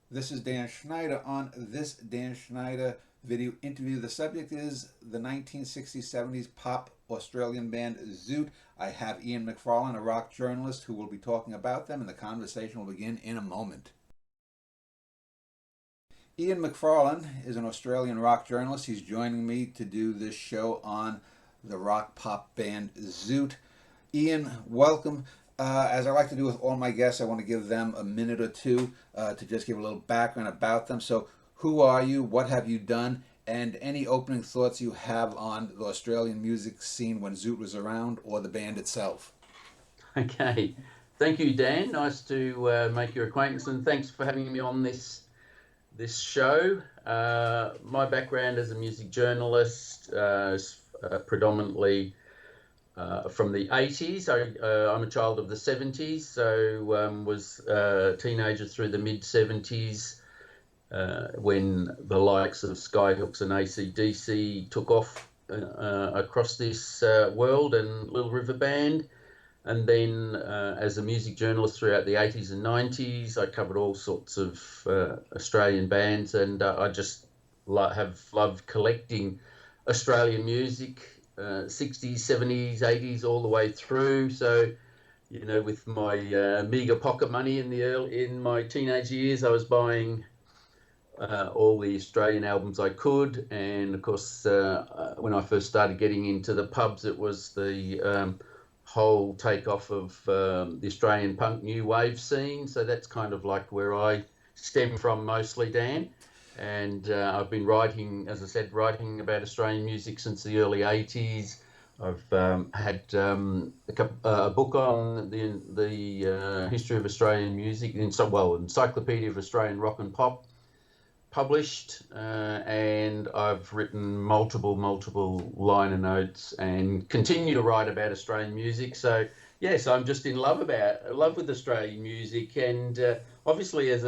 This is Dan Schneider on this Dan Schneider video interview. The subject is the 1960s 70s pop Australian band Zoot. I have Ian McFarlane, a rock journalist, who will be talking about them, and the conversation will begin in a moment. Ian McFarlane is an Australian rock journalist. He's joining me to do this show on the rock pop band Zoot. Ian, welcome. As I like to do with all my guests, I want to give them a minute or two to just give a little background about them. So, who are you? What have you done? And any opening thoughts you have on the Australian music scene when Zoot was around, or the band itself? Okay. Thank you, Dan. Nice to make your acquaintance, and thanks for having me on this show. My background as a music journalist is predominantly from the 80s. I'm a child of the 70s, so was a teenager through the mid 70s when the likes of Skyhooks and AC/DC took off across this world, and Little River Band. And then as a music journalist throughout the 80s and 90s, I covered all sorts of Australian bands, and I just have loved collecting Australian music, 60s, 70s, 80s, all the way through. So, with my meager pocket money in my teenage years, I was buying all the Australian albums I could. And of course, when I first started getting into the pubs, it was the whole takeoff of the Australian punk new wave scene. So that's kind of like where I stem from mostly, Dan. And I've been writing, as I said, writing about Australian music since the early 80s. I've had a book on the history of Australian music, Encyclopedia of Australian Rock and Pop, published, and I've written multiple liner notes and continue to write about Australian music. So yes, I'm just in love with Australian music, and obviously as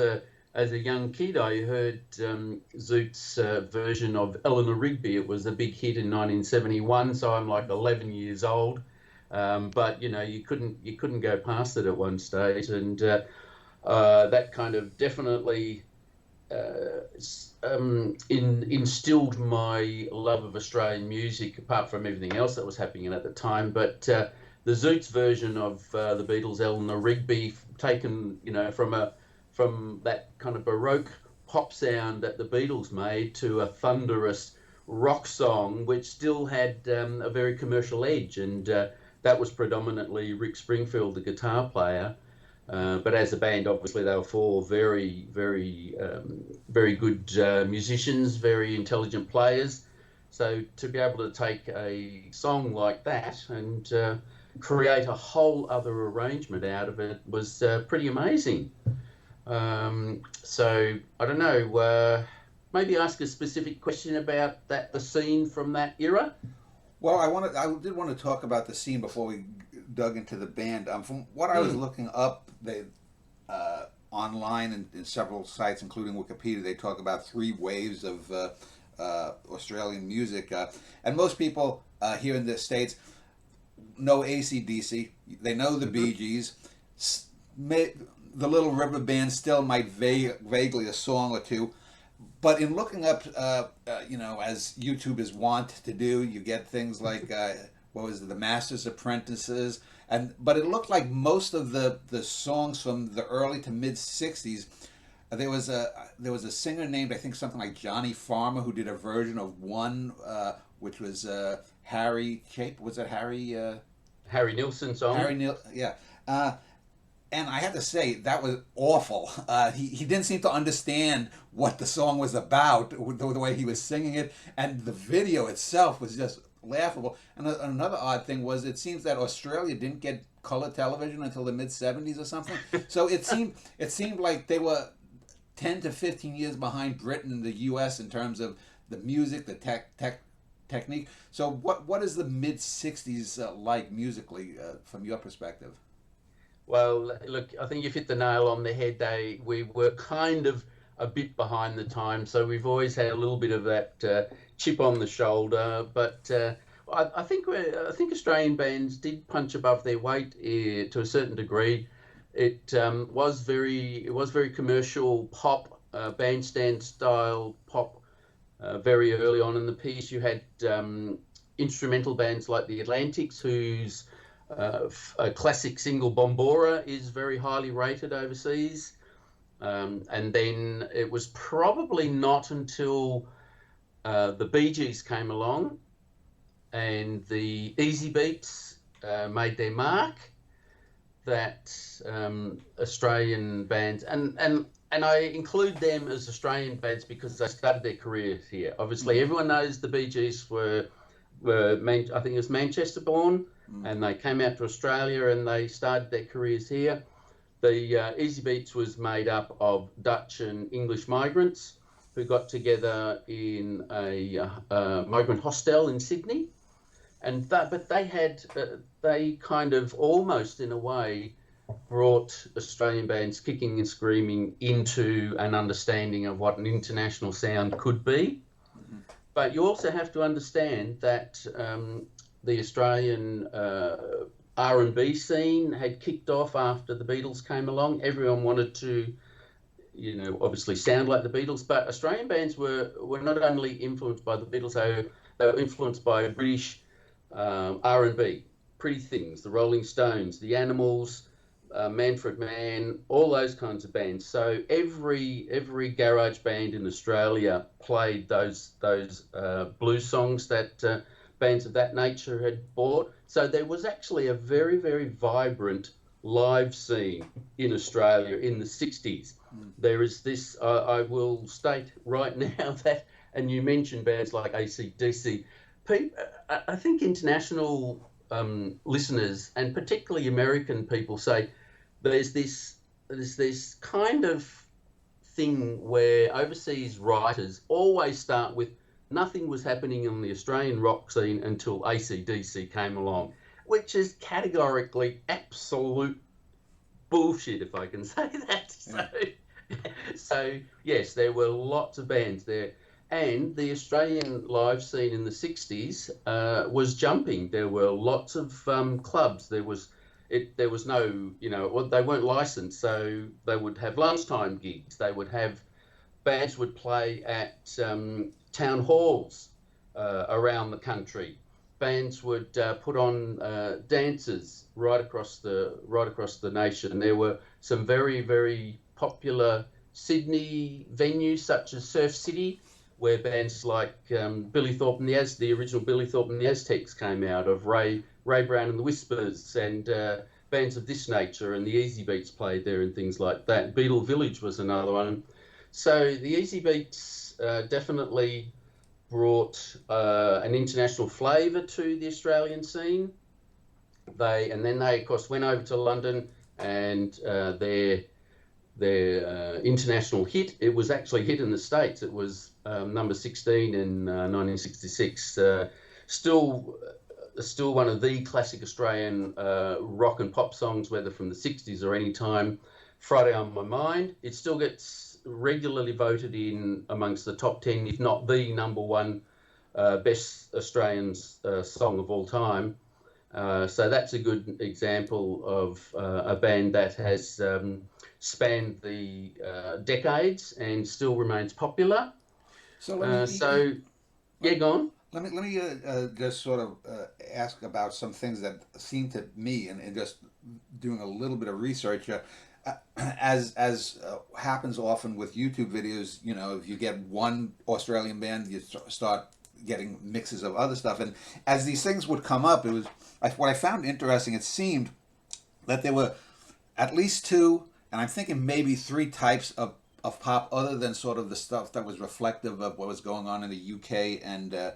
a young kid, I heard Zoot's version of Eleanor Rigby. It was a big hit in 1971, so I'm like 11 years old. But you couldn't go past it at one stage, and that kind of definitely instilled my love of Australian music, apart from everything else that was happening at the time. But the Zoot's version of the Beatles' Eleanor Rigby, taken from that kind of Baroque pop sound that the Beatles made to a thunderous rock song, which still had a very commercial edge, and that was predominantly Rick Springfield, the guitar player. But as a band, obviously, they were four very good musicians, very intelligent players. So to be able to take a song like that and create a whole other arrangement out of it was pretty amazing. So I don't know, maybe ask a specific question about the scene from that era. Well, I did want to talk about the scene before we dug into the band. From what I was looking up, they online and in several sites, including Wikipedia, they talk about three waves of Australian music, and most people here in the States know AC/DC. They know the Bee Gees. The Little River Band still might vaguely a song or two. But in looking up, as YouTube is wont to do, you get things like what was it, the Master's Apprentices, but it looked like most of the songs from the early to mid '60s. There was a singer named, I think, something like Johnny Farmer, who did a version of one, which was Harry Chape. Was it Harry? Harry Nilsson song. Yeah. And I have to say, that was awful. He didn't seem to understand what the song was about, the way he was singing it, and the video itself was just laughable. And another odd thing was, it seems that Australia didn't get color television until the mid '70s or something. So it seemed like they were 10 to 15 years behind Britain and the U.S. in terms of the music, the technique. So what is the mid '60s like musically from your perspective? Well, look, I think you've hit the nail on the head. We were kind of a bit behind the time, so we've always had a little bit of that chip on the shoulder. But I think Australian bands did punch above their weight to a certain degree. It was very commercial pop, bandstand style pop very early on in the piece. You had instrumental bands like the Atlantics, whose a classic single Bombora is very highly rated overseas. And then it was probably not until the Bee Gees came along and the Easy Beats made their mark that Australian bands, and I include them as Australian bands because they started their careers here. Obviously, everyone knows the Bee Gees were I think it was Manchester born, and they came out to Australia and they started their careers here. The Easy Beats was made up of Dutch and English migrants who got together in a migrant hostel in Sydney, but they kind of almost in a way brought Australian bands kicking and screaming into an understanding of what an international sound could be. But you also have to understand that the Australian R&B scene had kicked off after the Beatles came along. Everyone wanted to, obviously sound like the Beatles, but Australian bands were not only influenced by the Beatles, they were influenced by British R&B, Pretty Things, the Rolling Stones, the Animals, Manfred Mann, all those kinds of bands. So every garage band in Australia played those blues songs that bands of that nature had bought. So there was actually a very, very vibrant live scene in Australia in the 60s. There is this, I will state right now that, and you mentioned bands like AC/DC, I think international listeners, and particularly American people, say there's this kind of thing where overseas writers always start with nothing was happening on the Australian rock scene until AC/DC came along, which is categorically absolute bullshit, if I can say that. So yes, there were lots of bands there. And the Australian live scene in the 60s was jumping. There were lots of clubs. There was no, they weren't licensed, so they would have lunchtime gigs. Bands would play at town halls around the country. Bands would put on dances right across the nation. There were some very, very popular Sydney venues such as Surf City, where bands like Billy Thorpe and the original Billy Thorpe and the Aztecs came out of, Ray Brown and the Whispers, and bands of this nature, and the Easy Beats played there and things like that. Beetle Village was another one. So the Easy Beats definitely brought an international flavour to the Australian scene. Then they of course went over to London, and their international hit, it was actually hit in the States. It was number 16 in 1966. Still one of the classic Australian rock and pop songs, whether from the 60s or any time. Friday on My Mind. It still gets regularly voted in amongst the top 10, if not the number one best Australian song of all time. So that's a good example of a band that has spanned the decades and still remains popular. Go on. Let me just sort of ask about some things that seem to me, and just doing a little bit of research, as happens often with YouTube videos. If you get one Australian band, you start getting mixes of other stuff, and as these things would come up, what I found interesting. It seemed that there were at least two, and I'm thinking maybe three types of pop, other than sort of the stuff that was reflective of what was going on in the UK and the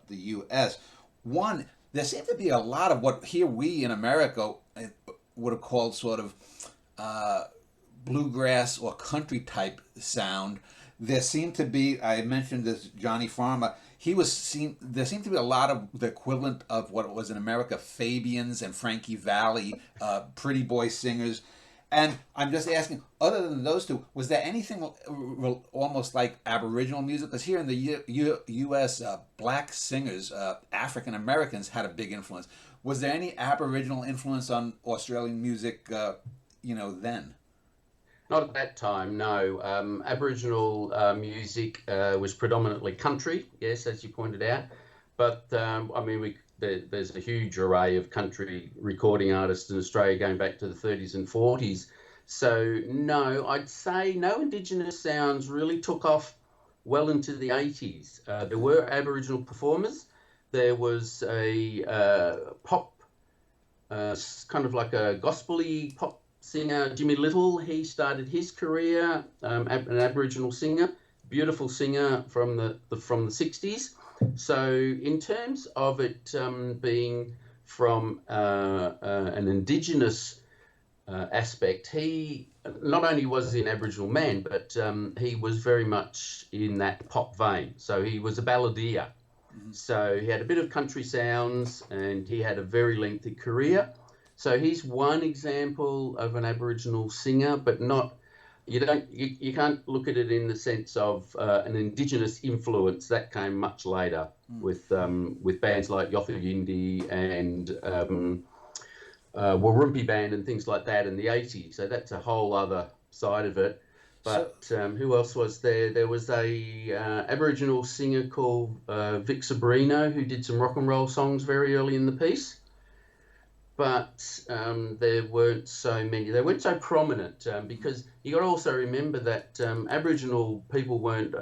US. One, there seemed to be a lot of what here we in America would have called sort of bluegrass or country type sound. There seemed to be, I mentioned this Johnny Farmer, there seemed to be a lot of the equivalent of what was in America, Fabians and Frankie Valli, pretty boy singers. And I'm just asking, other than those two, was there anything almost like Aboriginal music? Because here in the U.S., black singers, African Americans, had a big influence. Was there any Aboriginal influence on Australian music, then? Not at that time, no. Aboriginal music was predominantly country, yes, as you pointed out. But I mean, there's a huge array of country recording artists in Australia going back to the 30s and 40s. So, no, I'd say no Indigenous sounds really took off well into the 80s. There were Aboriginal performers. There was a pop, kind of like a gospel-y pop singer, Jimmy Little. He started his career, an Aboriginal singer, beautiful singer from the 60s. So in terms of it being from an Indigenous aspect, he not only was he an Aboriginal man, but he was very much in that pop vein. So he was a balladeer. So he had a bit of country sounds, and he had a very lengthy career. So he's one example of an Aboriginal singer, but not. You can't look at it in the sense of an Indigenous influence. That came much later with bands like Yothu Yindi and Warumpi Band and things like that in the 80s. So that's a whole other side of it. But who else was there? There was a Aboriginal singer called Vic Sabrino who did some rock and roll songs very early in the piece. But there weren't so many. They weren't so prominent because you got to also remember that Aboriginal people weren't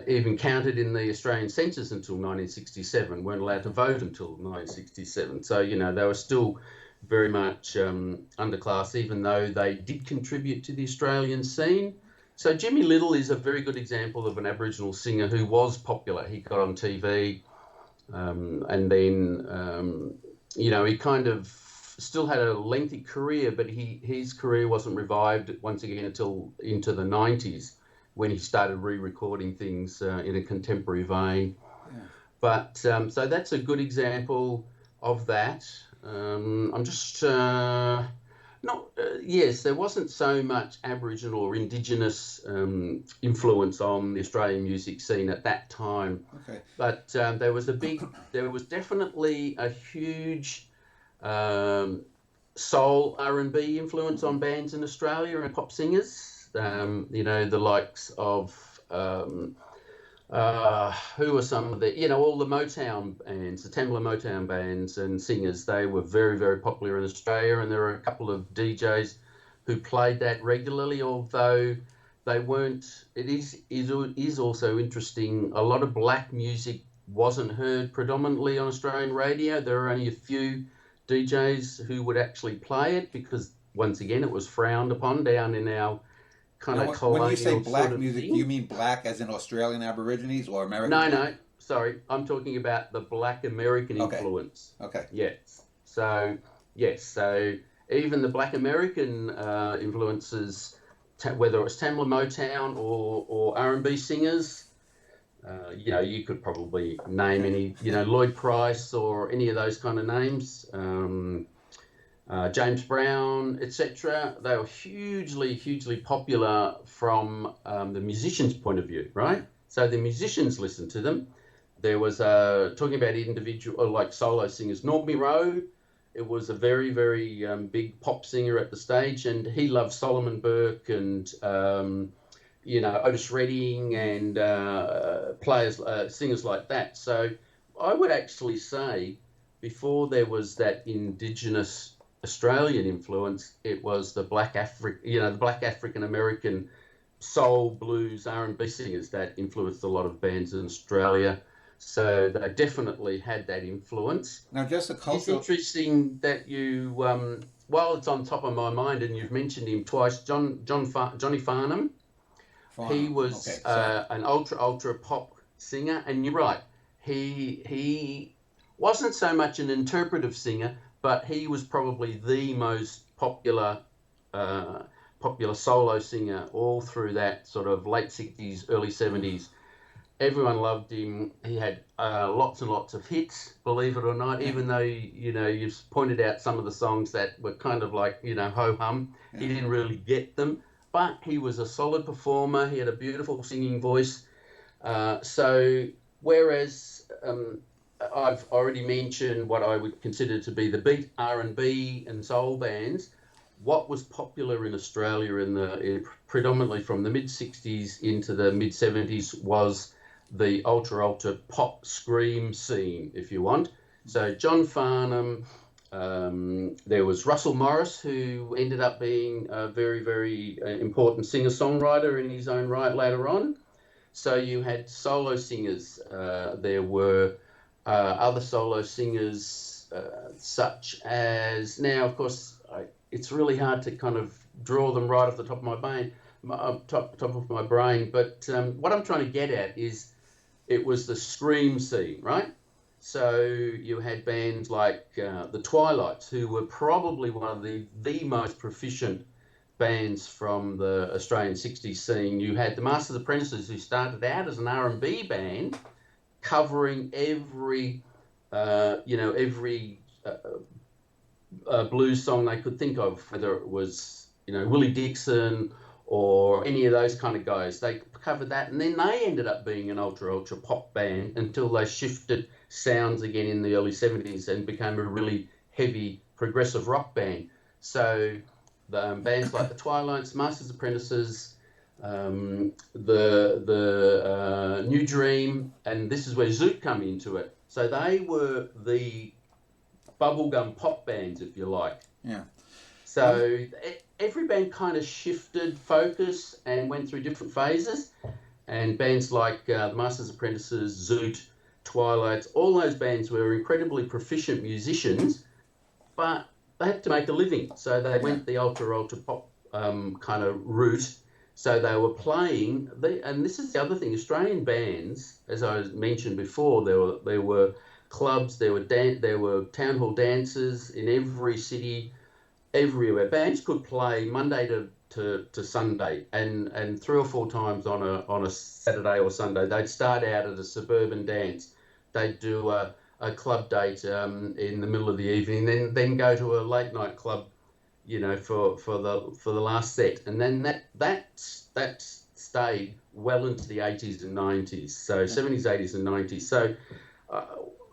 even counted in the Australian census until 1967, weren't allowed to vote until 1967. So, they were still very much underclass, even though they did contribute to the Australian scene. So Jimmy Little is a very good example of an Aboriginal singer who was popular. He got on TV and then, he kind of still had a lengthy career, but his career wasn't revived once again until into the 90s when he started re-recording things in a contemporary vein. Yeah. But so that's a good example of that. I'm just yes, there wasn't so much Aboriginal or Indigenous influence on the Australian music scene at that time. Okay. But there was definitely a huge soul R&B influence on bands in Australia and pop singers. The likes of who were some of the, all the Motown bands, the Tamla Motown bands and singers. They were very, very popular in Australia, and there were a couple of DJs who played that regularly, although they weren't. It is also interesting. A lot of black music wasn't heard predominantly on Australian radio. There were only a few DJs who would actually play it because, once again, it was frowned upon down in our kind of colonial. When you say black sort of music, thing. You mean black as in Australian Aborigines or American? No, sorry. I'm talking about the black American influence. Okay. Yes. So, even the black American influences, whether it was Tamla Motown or R&B singers, you could probably name any, Lloyd Price or any of those kind of names. James Brown, etc. They were hugely, hugely popular from the musician's point of view, right? So the musicians listened to them. There was talking about individual, like solo singers. Normie Rowe, it was a very, very big pop singer at the stage, and he loved Solomon Burke and Otis Redding and singers like that. So I would actually say before there was that Indigenous Australian influence, it was the black African American soul, blues, R&B singers that influenced a lot of bands in Australia. So they definitely had that influence. Now, just a cultural. It's interesting that you, while it's on top of my mind, and you've mentioned him twice, Johnny Farnham. He was an ultra pop singer, and you're right. He wasn't so much an interpretive singer, but he was probably the most popular solo singer all through that sort of late 60s, early 70s. Everyone loved him. He had lots and lots of hits, believe it or not, even though, you've pointed out some of the songs that were kind of like, ho-hum. Yeah. He didn't really get them, but he was a solid performer. He had a beautiful singing voice. So whereas I've already mentioned what I would consider to be the beat R&B and soul bands, what was popular in Australia predominantly from the mid-60s into the mid-70s was the ultra pop scream scene, if you want. So John Farnham, there was Russell Morris, who ended up being a very, very important singer-songwriter in his own right later on. So you had solo singers. There were other solo singers, such as, now, of course, it's really hard to kind of draw them right off the top of my brain, top of my brain. But what I'm trying to get at is it was the scream scene, right? So you had bands like the Twilights, who were probably one of the most proficient bands from the Australian 60s scene. You had the Masters Apprentices, who started out as an R&B band, covering every blues song they could think of, whether it was, Willie Dixon or any of those kind of guys. They covered that, and then they ended up being an ultra pop band until they shifted sounds again in the early 70s and became a really heavy progressive rock band. So the bands like the Twilights, Masters Apprentices, the New Dream, and this is where Zoot come into it. So they were the bubblegum pop bands, if you like. Yeah. So every band kind of shifted focus and went through different phases. And bands like the Masters Apprentices, Zoot, Twilights, all those bands were incredibly proficient musicians, but they had to make a living. So they went the ultra pop kind of route. So they were playing, and this is the other thing, Australian bands, as I mentioned before, there were clubs, there were town hall dances in every city, everywhere. Bands could play Monday to Sunday, and 3 or 4 times on a Saturday or Sunday. They'd start out at a suburban dance. They'd do a club date in the middle of the evening, then go to a late night club, for the last set, and then that stayed well into the 80s and 90s. So 70s, 80s, and 90s. So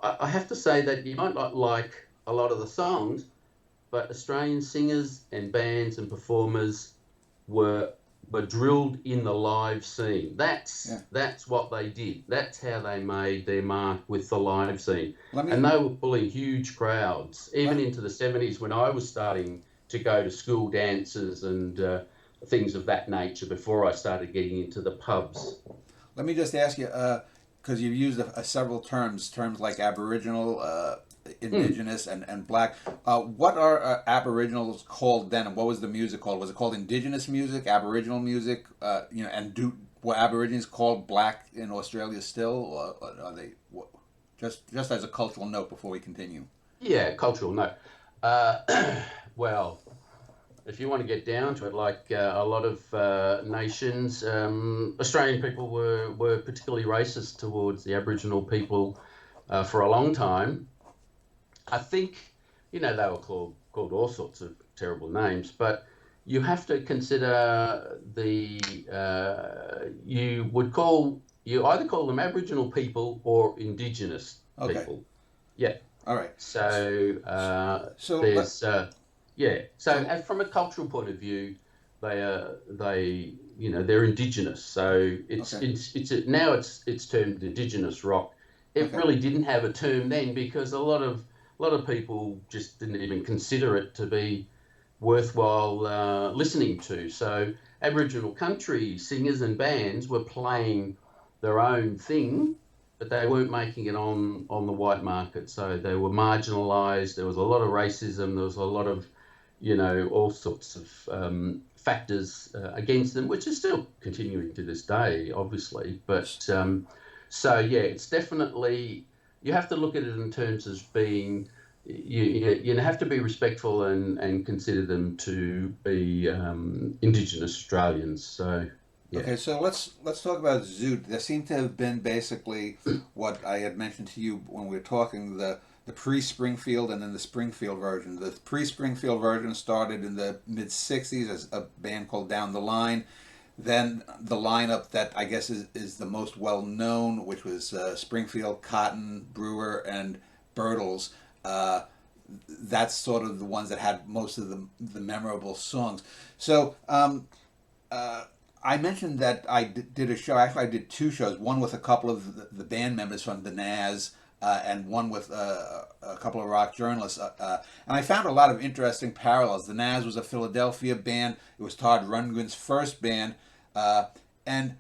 I have to say that you might not like a lot of the songs, but Australian singers and bands and performers were drilled in the live scene. That's what they did. That's how they made their mark with the live scene. And they were pulling huge crowds, even into the 70s when I was starting to go to school dances and things of that nature before I started getting into the pubs. Let me just ask you, because you've used several terms like Aboriginal, Indigenous, and Black. What are Aboriginals called then, and what was the music called? Was it called Indigenous music, Aboriginal music? And were Aborigines called Black in Australia still, or are they just as a cultural note before we continue? Yeah, cultural note. Well, if you want to get down to it, like a lot of nations, Australian people were particularly racist towards the Aboriginal people for a long time. I think, they were called all sorts of terrible names, but you have to consider you either call them Aboriginal people or Indigenous people. Yeah. All right. So there's So from a cultural point of view, they're Indigenous. So it's termed Indigenous rock. It really didn't have a term then because a lot of people just didn't even consider it to be worthwhile listening to. So Aboriginal country singers and bands were playing their own thing, but they weren't making it on the white market. So they were marginalised. There was a lot of racism. There was a lot of, all sorts of factors against them, which is still continuing to this day, obviously. But it's definitely, you have to look at it in terms of being, you have to be respectful and consider them to be Indigenous Australians. So. Yeah. Okay, so let's talk about Zoot. There seemed to have been basically what I had mentioned to you when we were talking, the pre-Springfield and then the Springfield version. The pre-Springfield version started in the mid-'60s as a band called Down the Line. Then the lineup that I guess is the most well-known, which was Springfield, Cotton, Brewer, and Birtles. that's sort of the ones that had most of the memorable songs. So I mentioned that I did a show. Actually, I did two shows. One with a couple of the band members from the Nas, and one with a couple of rock journalists. And I found a lot of interesting parallels. The Nas was a Philadelphia band. It was Todd Rundgren's first band, and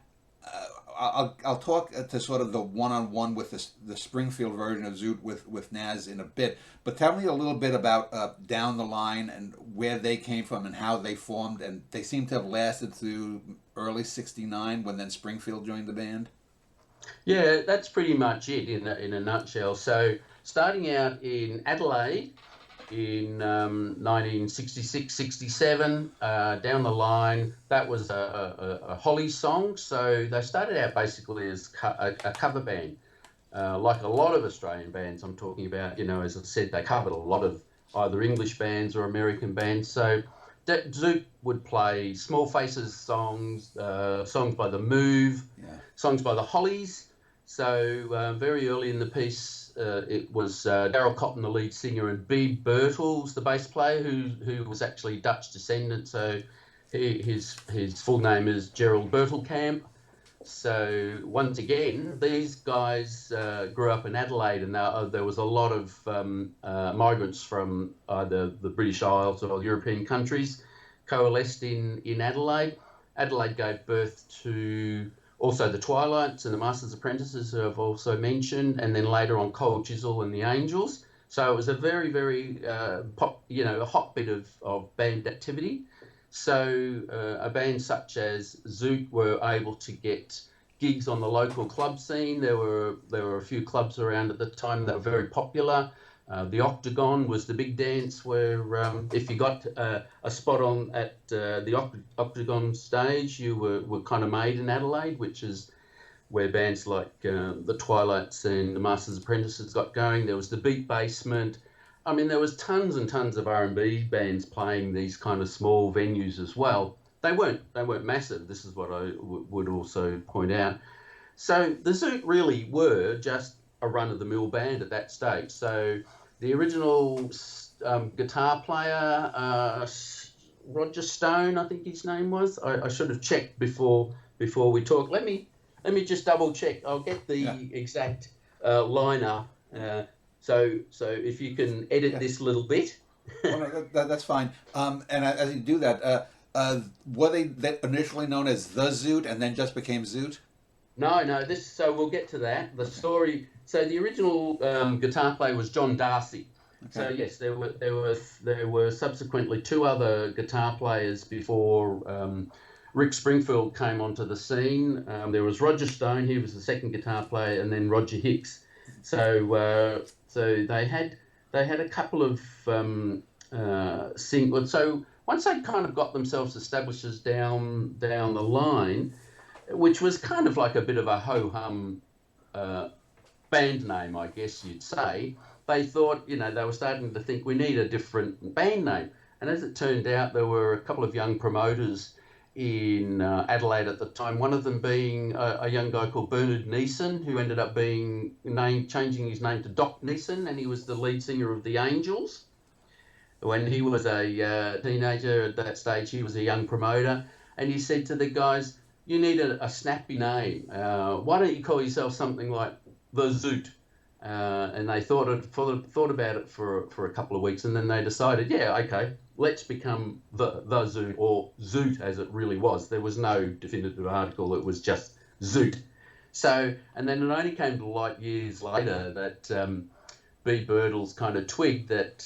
I'll talk to sort of the one-on-one with the Springfield version of Zoot with Nas in a bit. But tell me a little bit about Down the Line and where they came from and how they formed. And they seem to have lasted through early '69 when then Springfield joined the band. Yeah, that's pretty much it in a nutshell. So starting out in Adelaide in 1966-67, Down the Line, that was a Holly song. So they started out basically as a cover band. Like a lot of Australian bands I'm talking about, as I said, they covered a lot of either English bands or American bands. So Zoot would play Small Faces songs, songs by The Move, songs by the Hollies. So very early in the piece, it was Daryl Cotton, the lead singer, and Bebe Bertels, the bass player, who was actually Dutch descendant. So his full name is Gerald Bertelkamp. So once again, these guys grew up in Adelaide, and there was a lot of migrants from either the British Isles or European countries coalesced in Adelaide. Adelaide gave birth to also the Twilights and the Master's Apprentices, who I've also mentioned, and then later on Cold Chisel and the Angels. So it was a very, very a hotbed of band activity. So a band such as Zoot were able to get gigs on the local club scene. There were a few clubs around at the time that were very popular. The Octagon was the big dance where if you got a spot on at the Octagon stage, you were kind of made in Adelaide, which is where bands like the Twilights and the Master's Apprentices got going. There was the Beat Basement. I mean, there was tons and tons of R&B bands playing these kind of small venues as well. They weren't massive. This is what I would also point out. So the Zoot really were just a run-of-the-mill band at that stage. So the original guitar player, Roger Stone, I think his name was. I should have checked before we talk. Let me just double check. I'll get the exact lineup. So if you can edit this little bit. Well, no, that's fine. And as you do that, were they initially known as the Zoot and then just became Zoot? No. So we'll get to that. The story. So the original guitar player was John Darcy. Okay. So yes, there were subsequently two other guitar players before Rick Springfield came onto the scene. There was Roger Stone. He was the second guitar player, and then Roger Hicks. So they had a couple of singles. So once they kind of got themselves established as down the line, which was kind of like a bit of a ho-hum band name, I guess you'd say, they thought, they were starting to think we need a different band name. And as it turned out, there were a couple of young promoters in Adelaide at the time, one of them being a young guy called Bernard Neeson, who ended up changing his name to Doc Neeson, and he was the lead singer of the Angels. When he was a teenager at that stage, he was a young promoter, and he said to the guys, you need a snappy name. Why don't you call yourself something like the Zoot? And they thought about it for a couple of weeks, and then they decided, okay, let's become the Zoot, or Zoot as it really was. There was no definitive article, it was just Zoot. So, and then it only came to light years later that Bebe Bertels kind of twigged that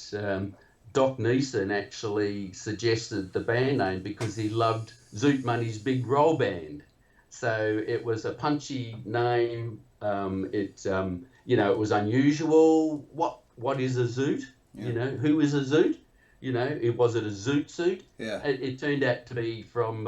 Doc Neeson actually suggested the band name because he loved Zoot Money's Big Roll Band. So it was a punchy name. It was unusual. What is a Zoot? Yeah. Who is a Zoot? Was it a Zoot suit? Yeah. It turned out to be from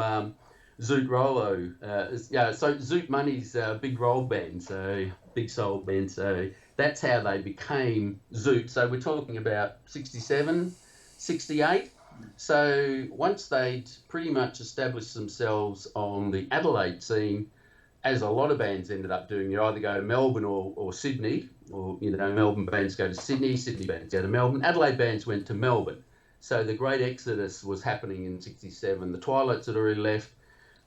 Zoot Rollo. So Zoot Money's Big Roll Band, so Big Soul Band. So that's how they became Zoot. So we're talking about 67, 68. So once they'd pretty much established themselves on the Adelaide scene, as a lot of bands ended up doing, you either go to Melbourne or Sydney, or, you know, Melbourne bands go to Sydney, Sydney bands go to Melbourne, Adelaide bands went to Melbourne. So the great exodus was happening in '67. The Twilights had already left,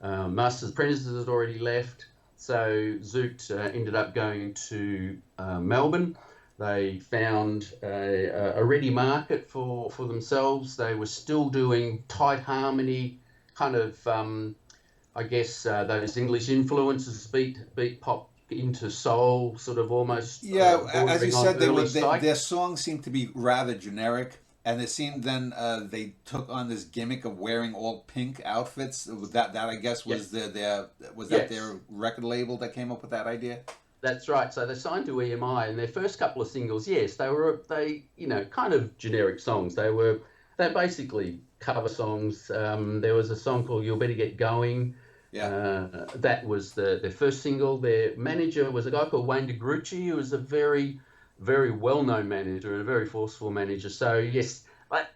Masters Apprentices had already left. So Zoot ended up going to Melbourne. They found a ready market for themselves. They were still doing tight harmony, kind of, I guess, those English influences, beat pop into soul, sort of almost Yeah, as you bordering on said, early psych. their songs seemed to be rather generic, and it seemed then they took on this gimmick of wearing all pink outfits. That I guess was Yes, that yes. their record label that came up with that idea? That's right. So they signed to EMI, and their first couple of singles, yes, they you know, kind of generic songs. They're basically cover songs. There was a song called "You'll Better Get Going." Yeah, That was their first single. Their manager was a guy called Wayne DeGrucci, who was a very well-known manager and a very forceful manager. So yes,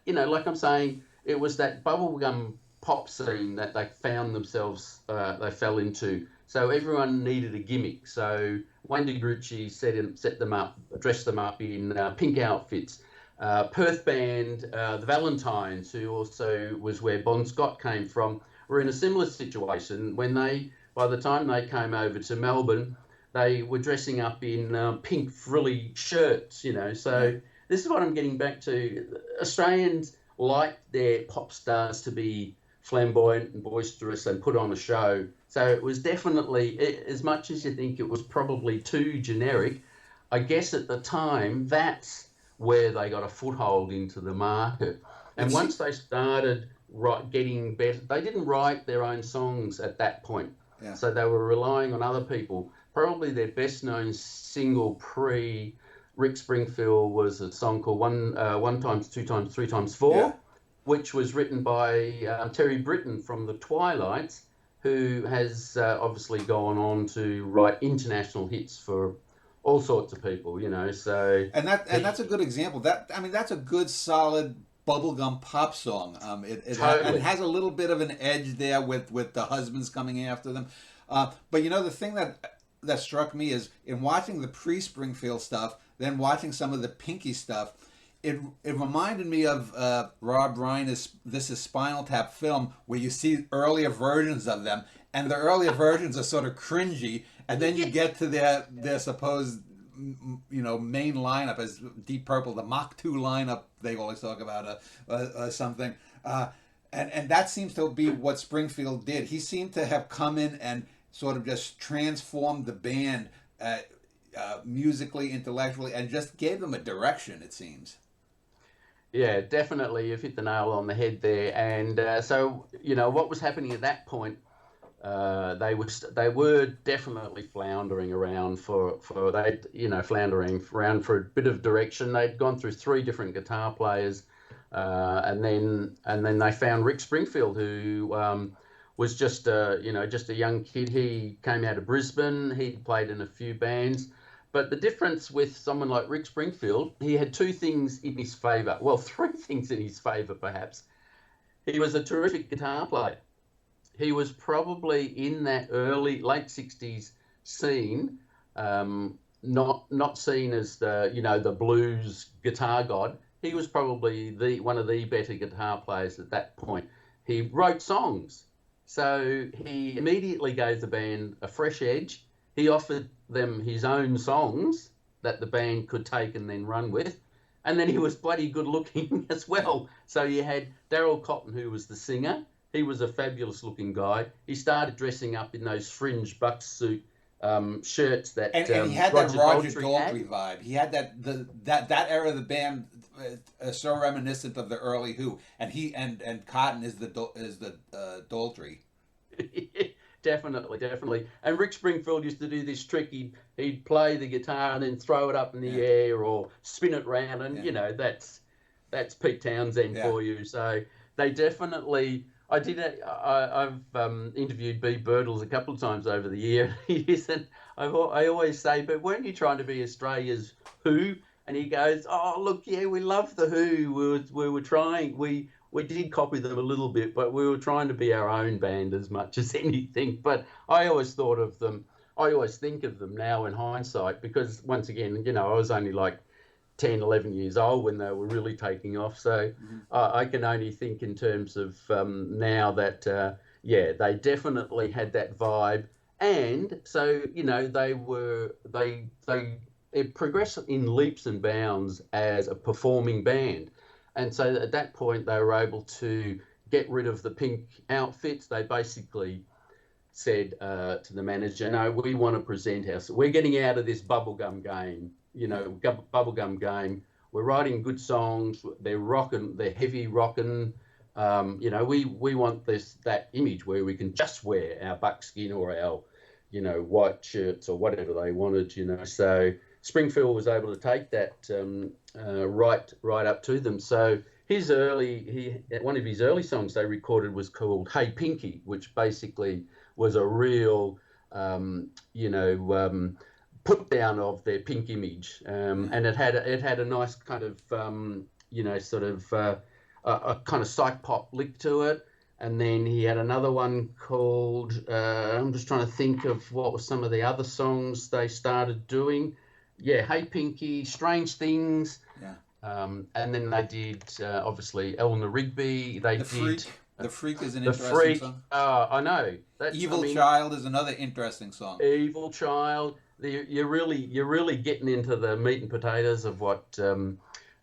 you know, like I'm saying, it was that bubblegum pop scene that they found themselves, they fell into. So everyone needed a gimmick. So Wayne DeGrucci set them up, dressed them up in pink outfits. Perth band, the Valentines, who also was where Bon Scott came from, were in a similar situation when by the time they came over to Melbourne, they were dressing up in pink frilly shirts, you know. yeah. So this is what I'm getting back to. Australians like their pop stars to be flamboyant and boisterous and put on a show. So it was definitely, as much as you think it was probably too generic, I guess at the time, that's where they got a foothold into the market. And It's once they started getting better, they didn't write their own songs at that point. yeah. So they were relying on other people. Probably their best known single pre Rick Springfield was a song called One Times, Two Times, Three Times Yeah. Four, which was written by Terry Britton from the Twilights, who has obviously gone on to write international hits for all sorts of people, you know. So And that's a good example. That I mean, that's a good solid bubblegum pop song. And it totally, has a little bit of an edge there with the husbands coming after them. But you know, the thing that struck me is in watching the pre Springfield stuff, then watching some of the Pinky stuff. It reminded me of Rob Reiner's This Is Spinal Tap film, where you see earlier versions of them, and the earlier versions are sort of cringy, and then you get to their supposed, you know, main lineup as Deep Purple, the Mach 2 lineup they always talk about, something. And that seems to be what Springfield did. He seemed to have come in and sort of just transformed the band musically, intellectually, and just gave them a direction, it seems. yeah, definitely, you've hit the nail on the head there. And so, you know, what was happening at that point? They were definitely floundering around floundering around for a bit of direction. They'd gone through three different guitar players, and then they found Rick Springfield, who was just a young kid. He came out of Brisbane. He'd played in a few bands. But the difference with someone like Rick Springfield, he had two things in his favour. Well, three things in his favour, perhaps. He was a terrific guitar player. He was probably in that late '60s scene, not seen as the blues guitar god. He was probably one of the better guitar players at that point. He wrote songs, so he immediately gave the band a fresh edge. He offered them his own songs that the band could take and then run with. And then he was bloody good looking as well. So you had Daryl Cotton, who was the singer. He was a fabulous looking guy. He started dressing up in those fringe buck suit shirts that And he had that Roger Roger Daltrey had. Daltrey vibe. He had that era of the band, so reminiscent of the early Who. And and Cotton is the Daltrey. Definitely. And Rick Springfield used to do this trick. He'd play the guitar and then throw it up in the air or spin it round, and that's Pete Townsend for you. So they definitely. I've interviewed B. Birtles a couple of times over the years, and I always say, but weren't you trying to be Australia's Who? And he goes, "Oh, look, yeah, we love the Who. We were trying. We did copy them a little bit, but we were trying to be our own band as much as anything." But I always thought of them. I always think of them now in hindsight, because once again, I was only like 10, 11 years old when they were really taking off. So I can only think in terms of now that, yeah, they definitely had that vibe. And so, it progressed in leaps and bounds as a performing band. And so at that point, they were able to get rid of the pink outfits. They basically said to the manager, "No, we want to present ourselves. We're getting out of this bubblegum game, bubblegum game. We're writing good songs. They're rocking. They're heavy rocking. We want that image where we can just wear our buckskin or our, white shirts or whatever they wanted, So Springfield was able to take that right up to them. So one of his early songs they recorded was called "Hey Pinky," which basically was a real, put down of their pink image, and it had a nice kind of, a kind of psych pop lick to it. And then he had another one called, I'm just trying to think of what were some of the other songs they started doing. Yeah, "Hey Pinky," "Strange Things." Yeah. And then they did, obviously, Eleanor Rigby. The Freak is an The interesting Freak. song. I know. Evil Child is another interesting song. Evil Child. You're really getting into the meat and potatoes of what the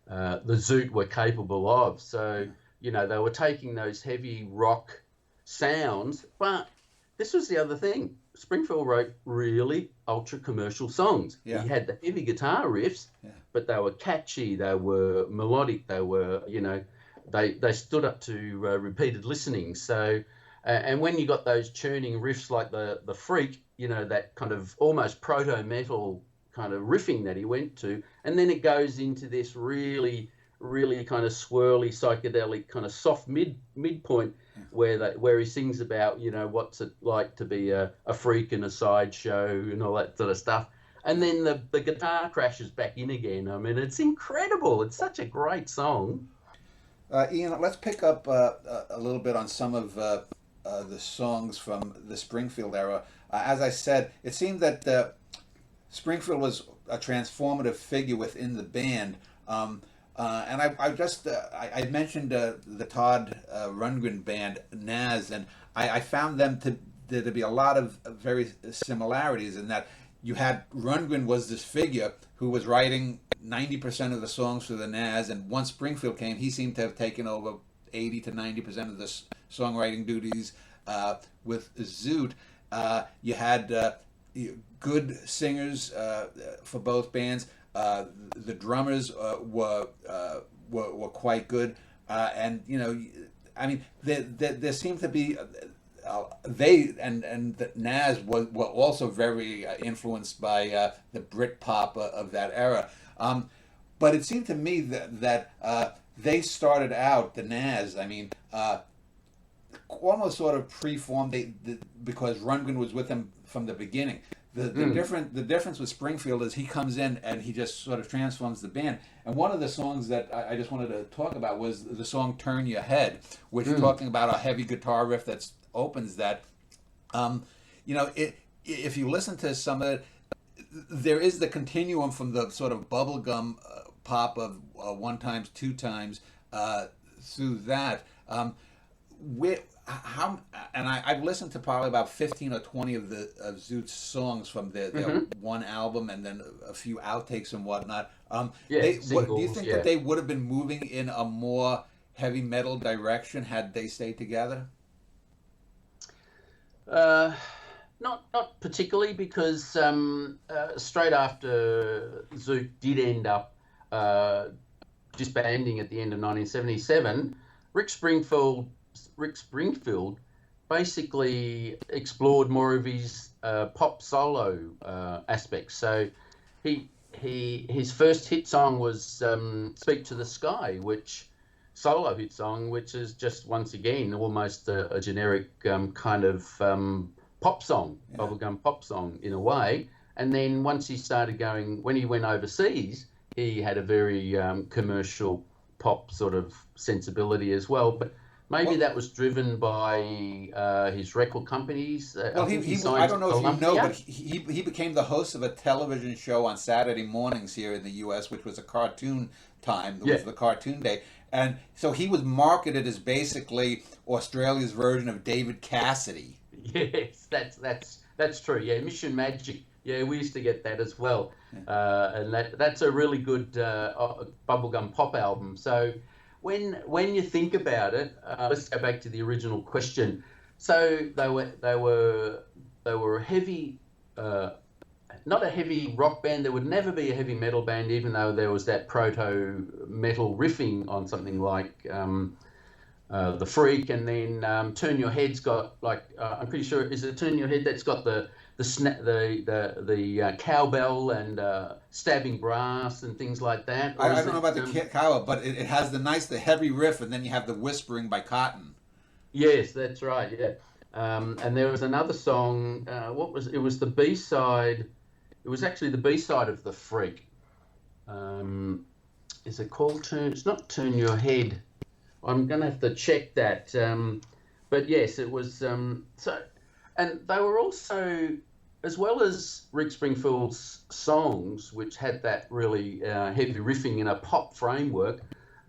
Zoot were capable of. So, they were taking those heavy rock sounds, but this was the other thing. Springfield wrote really ultra commercial songs. Yeah. He had the heavy guitar riffs, but they were catchy, they were melodic, they were, they stood up to repeated listening. So, and when you got those churning riffs like the Freak, that kind of almost proto-metal kind of riffing that he went to, and then it goes into this really, really kind of swirly, psychedelic, kind of soft midpoint where he sings about, what's it like to be a freak in a sideshow and all that sort of stuff. And then the guitar crashes back in again. I mean, it's incredible. It's such a great song. Ian, let's pick up a little bit on some of the songs from the Springfield era. As I said, it seemed that Springfield was a transformative figure within the band. And I mentioned the Todd Rundgren band, Naz, and I found them to be a lot of very similarities in that you had Rundgren was this figure who was writing 90% of the songs for the Naz, and once Springfield came, he seemed to have taken over 80 to 90% of the songwriting duties with Zoot. You had good singers for both bands. The drummers were quite good, and there seemed to be the Naz were also very influenced by the Britpop of that era. But it seemed to me that they started out, the Naz, almost sort of pre-formed, because Rundgren was with them from the beginning. The difference with Springfield is he comes in and he just sort of transforms the band. And one of the songs that I just wanted to talk about was the song "Turn Your Head," which is talking about a heavy guitar riff that opens that. If you listen to some of it, there is the continuum from the sort of bubblegum pop of one times, two times through that. I've listened to probably about 15 or 20 of Zoot's songs from their one album, and then a few outtakes and whatnot. Do you think that they would have been moving in a more heavy metal direction had they stayed together? Not particularly, because straight after Zoot did end up disbanding at the end of 1977, Rick Springfield basically explored more of his pop solo aspects. So his first hit song was "Speak to the Sky," solo hit song, which is just once again almost a generic kind of pop song, bubblegum pop song in a way. And then once he started going, when he went overseas, he had a very commercial pop sort of sensibility as well. But maybe Well, that was driven by his record companies. I well, think he I signed don't to know if you know, Columbia. but he became the host of a television show on Saturday mornings here in the U.S., which was a cartoon time. It Yeah. was the cartoon day, and so he was marketed as basically Australia's version of David Cassidy. Yes, that's true. Yeah, Mission Magic. Yeah, we used to get that as well, and that's a really good bubblegum pop album. So when you think about it, let's go back to the original question. So they were a heavy, not a heavy rock band. There would never be a heavy metal band, even though there was that proto metal riffing on something like. The Freak, and then Turn Your Head's got like I'm pretty sure is it Turn Your Head that's got the cowbell and stabbing brass and things like that, or I is don't know it? about the Kawa, but it has the heavy riff, and then you have the whispering by Cotton. Yes, that's right. Yeah, and there was another song. What was it? Was the B side? It was actually the B side of the Freak. Um, is it called Turn? It's not Turn Your Head. I'm going to have to check that. But yes, it was. So, and they were also, as well as Rick Springfield's songs, which had that really heavy riffing in a pop framework,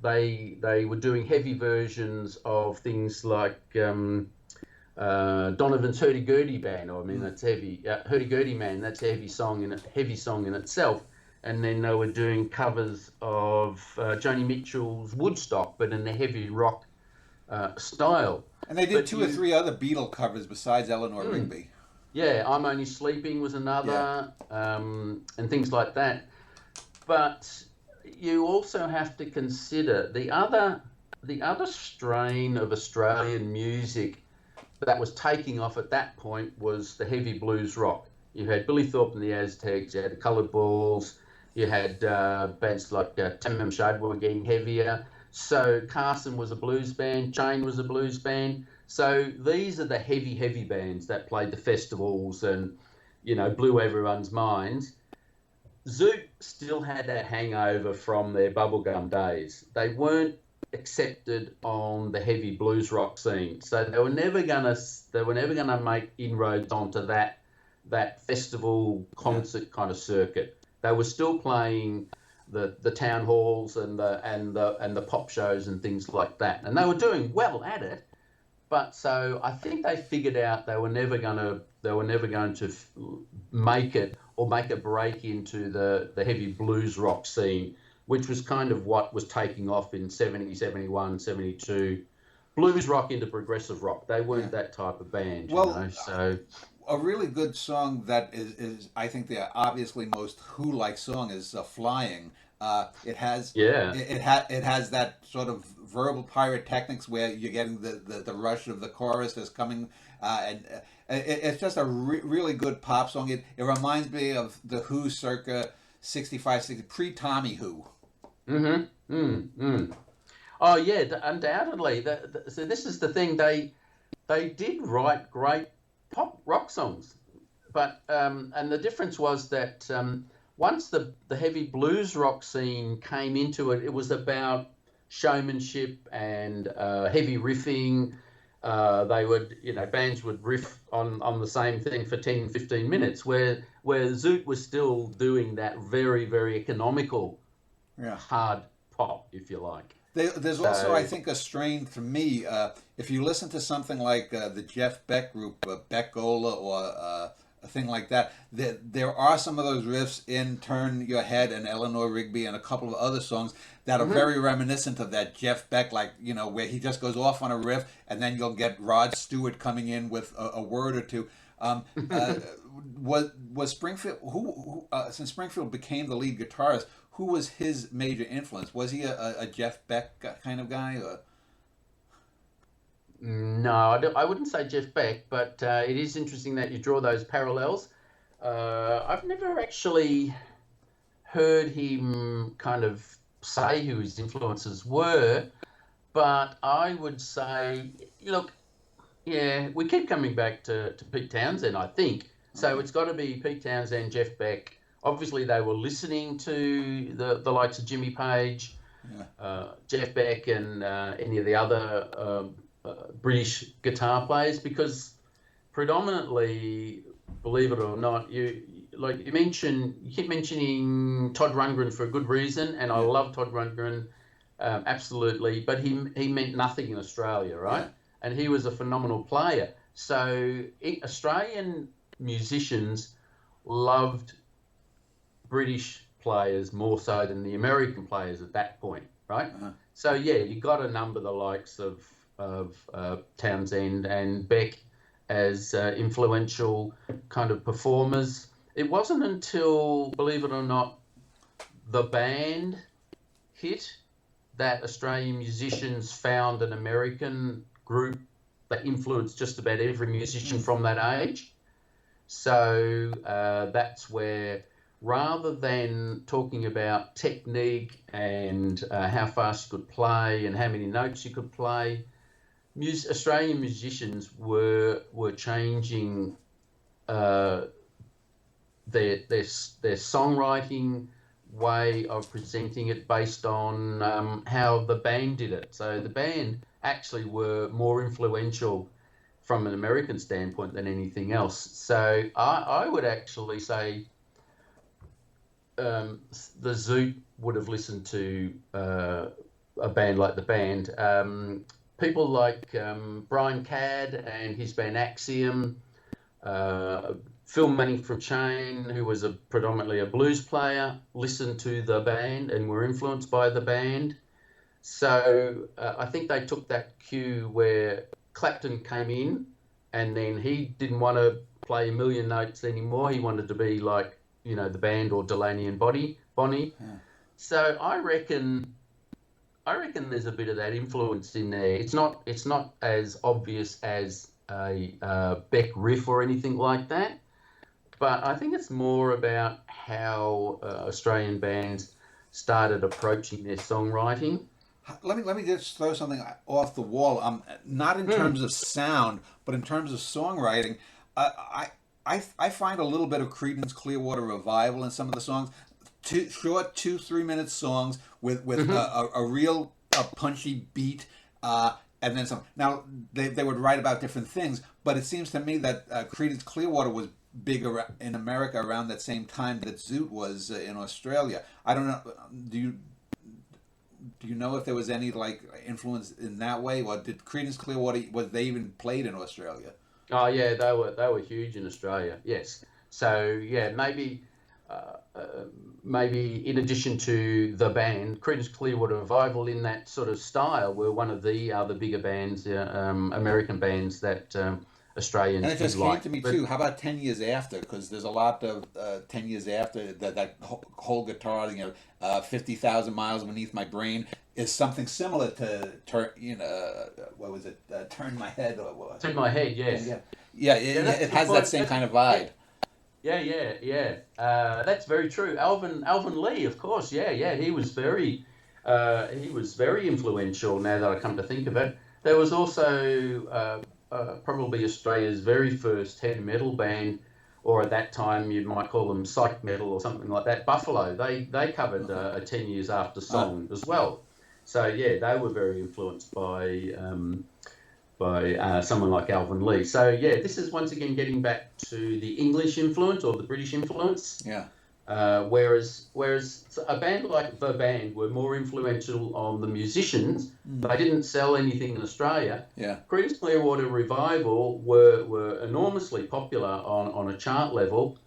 they were doing heavy versions of things like Donovan's Hurdy Gurdy Band. I mean, that's heavy. Hurdy Gurdy Man. That's a heavy song in itself. And then they were doing covers of Joni Mitchell's Woodstock, but in the heavy rock style. And they did But two or three other Beatle covers besides Eleanor Rigby. yeah, I'm Only Sleeping was another, and things like that. But you also have to consider the other strain of Australian music that was taking off at that point was the heavy blues rock. You had Billy Thorpe and the Aztecs, you had the Coloured Balls, you had bands like Tamim Shade were getting heavier. So Carson was a blues band, Chain was a blues band. So these are the heavy bands that played the festivals and, blew everyone's minds. Zoot still had that hangover from their bubblegum days. They weren't accepted on the heavy blues rock scene, so they were never gonna make inroads onto that festival concert kind of circuit. They were still playing the town halls and the pop shows and things like that, and they were doing well at it. But so I think they figured out they were never going to make it or make a break into the heavy blues rock scene, which was kind of what was taking off in 70, 71, 72. Blues rock into progressive rock. They weren't that type of band, so a really good song that is I think the obviously most Who-like song is "Flying." It has it has that sort of verbal pyrotechnics where you're getting the rush of the chorus that's coming, and it's just a really good pop song. It reminds me of the Who circa 65, 60, pre-Tommy Who. Oh yeah, undoubtedly. So this is the thing. They did write great pop rock songs, but and the difference was that once the heavy blues rock scene came into it, it was about showmanship and heavy riffing. They would, bands would riff on the same thing for 10, 15 minutes, where Zoot was still doing that very, very economical, hard pop, if you like. There's also, I think, a strain for me. If you listen to something like the Jeff Beck group, Beckola, or a thing like that, there are some of those riffs in Turn Your Head and Eleanor Rigby and a couple of other songs that are very reminiscent of that Jeff Beck, like, where he just goes off on a riff and then you'll get Rod Stewart coming in with a word or two. Was Springfield, who since Springfield became the lead guitarist, who was his major influence? Was he a Jeff Beck kind of guy? Or? No, I wouldn't say Jeff Beck, but it is interesting that you draw those parallels. I've never actually heard him kind of say who his influences were, but I would say, look, yeah, we keep coming back to Pete Townsend, I think. So it's got to be Pete Townsend, Jeff Beck, obviously they were listening to the likes of Jimmy Page, Jeff Beck, and any of the other British guitar players, because predominantly, believe it or not, you keep mentioning Todd Rundgren for a good reason, and I love Todd Rundgren, absolutely, but he meant nothing in Australia, right? Yeah. And he was a phenomenal player. So Australian musicians loved British players more so than the American players at that point, right? So yeah, you got to number the likes of Townsend and Beck as influential kind of performers. It wasn't until, believe it or not, the band hit that Australian musicians found an American group that influenced just about every musician from that age. So that's where, rather than talking about technique and how fast you could play and how many notes you could play, Australian musicians were changing their songwriting way of presenting it based on how the band did it. So the band actually were more influential from an American standpoint than anything else. So I would actually say the Zoot would have listened to a band like the band. People like Brian Cadd and his band Axiom, Phil Manning from Chain, who was predominantly a blues player, listened to the band and were influenced by the band. So I think they took that cue where Clapton came in, and then he didn't want to play a million notes anymore. He wanted to be like, the band, or Delaney and Bonnie. Yeah. So I reckon there's a bit of that influence in there. It's not as obvious as a Beck riff or anything like that, but I think it's more about how Australian bands started approaching their songwriting. Let me just throw something off the wall. Not in terms of sound, but in terms of songwriting. I find a little bit of Creedence Clearwater Revival in some of the songs. Short 2-3 minute songs with a real punchy beat, and then some. Now they would write about different things, but it seems to me that Creedence Clearwater was big in America around that same time that Zoot was in Australia. I don't know. Do you know if there was any influence in that way, or did Creedence Clearwater, was they even played in Australia? Oh yeah, they were huge in Australia. Yes. So yeah, maybe in addition to the band, Creedence Clearwater Revival in that sort of style were one of the other bigger bands, American bands that Australians and it just came to me too. How about 10 years after? Because there's a lot of 10 years after that whole guitar, 50,000 miles beneath my brain is something similar to what was it? Turn My Head or what? Turn My Head, yes. It has that same kind of vibe. Yeah. That's very true. Alvin Lee, of course. Yeah. He was very influential. Now that I come to think of it, there was also probably Australia's very first heavy metal band, or at that time you might call them psych metal or something like that. Buffalo. They covered a 10 years after song as well. So yeah, they were very influenced by someone like Alvin Lee. So yeah, this is once again getting back to the English influence or the British influence. Yeah. Whereas a band like The Band were more influential on the musicians. They didn't sell anything in Australia. Yeah. Creedence Clearwater Revival were enormously popular on a chart level,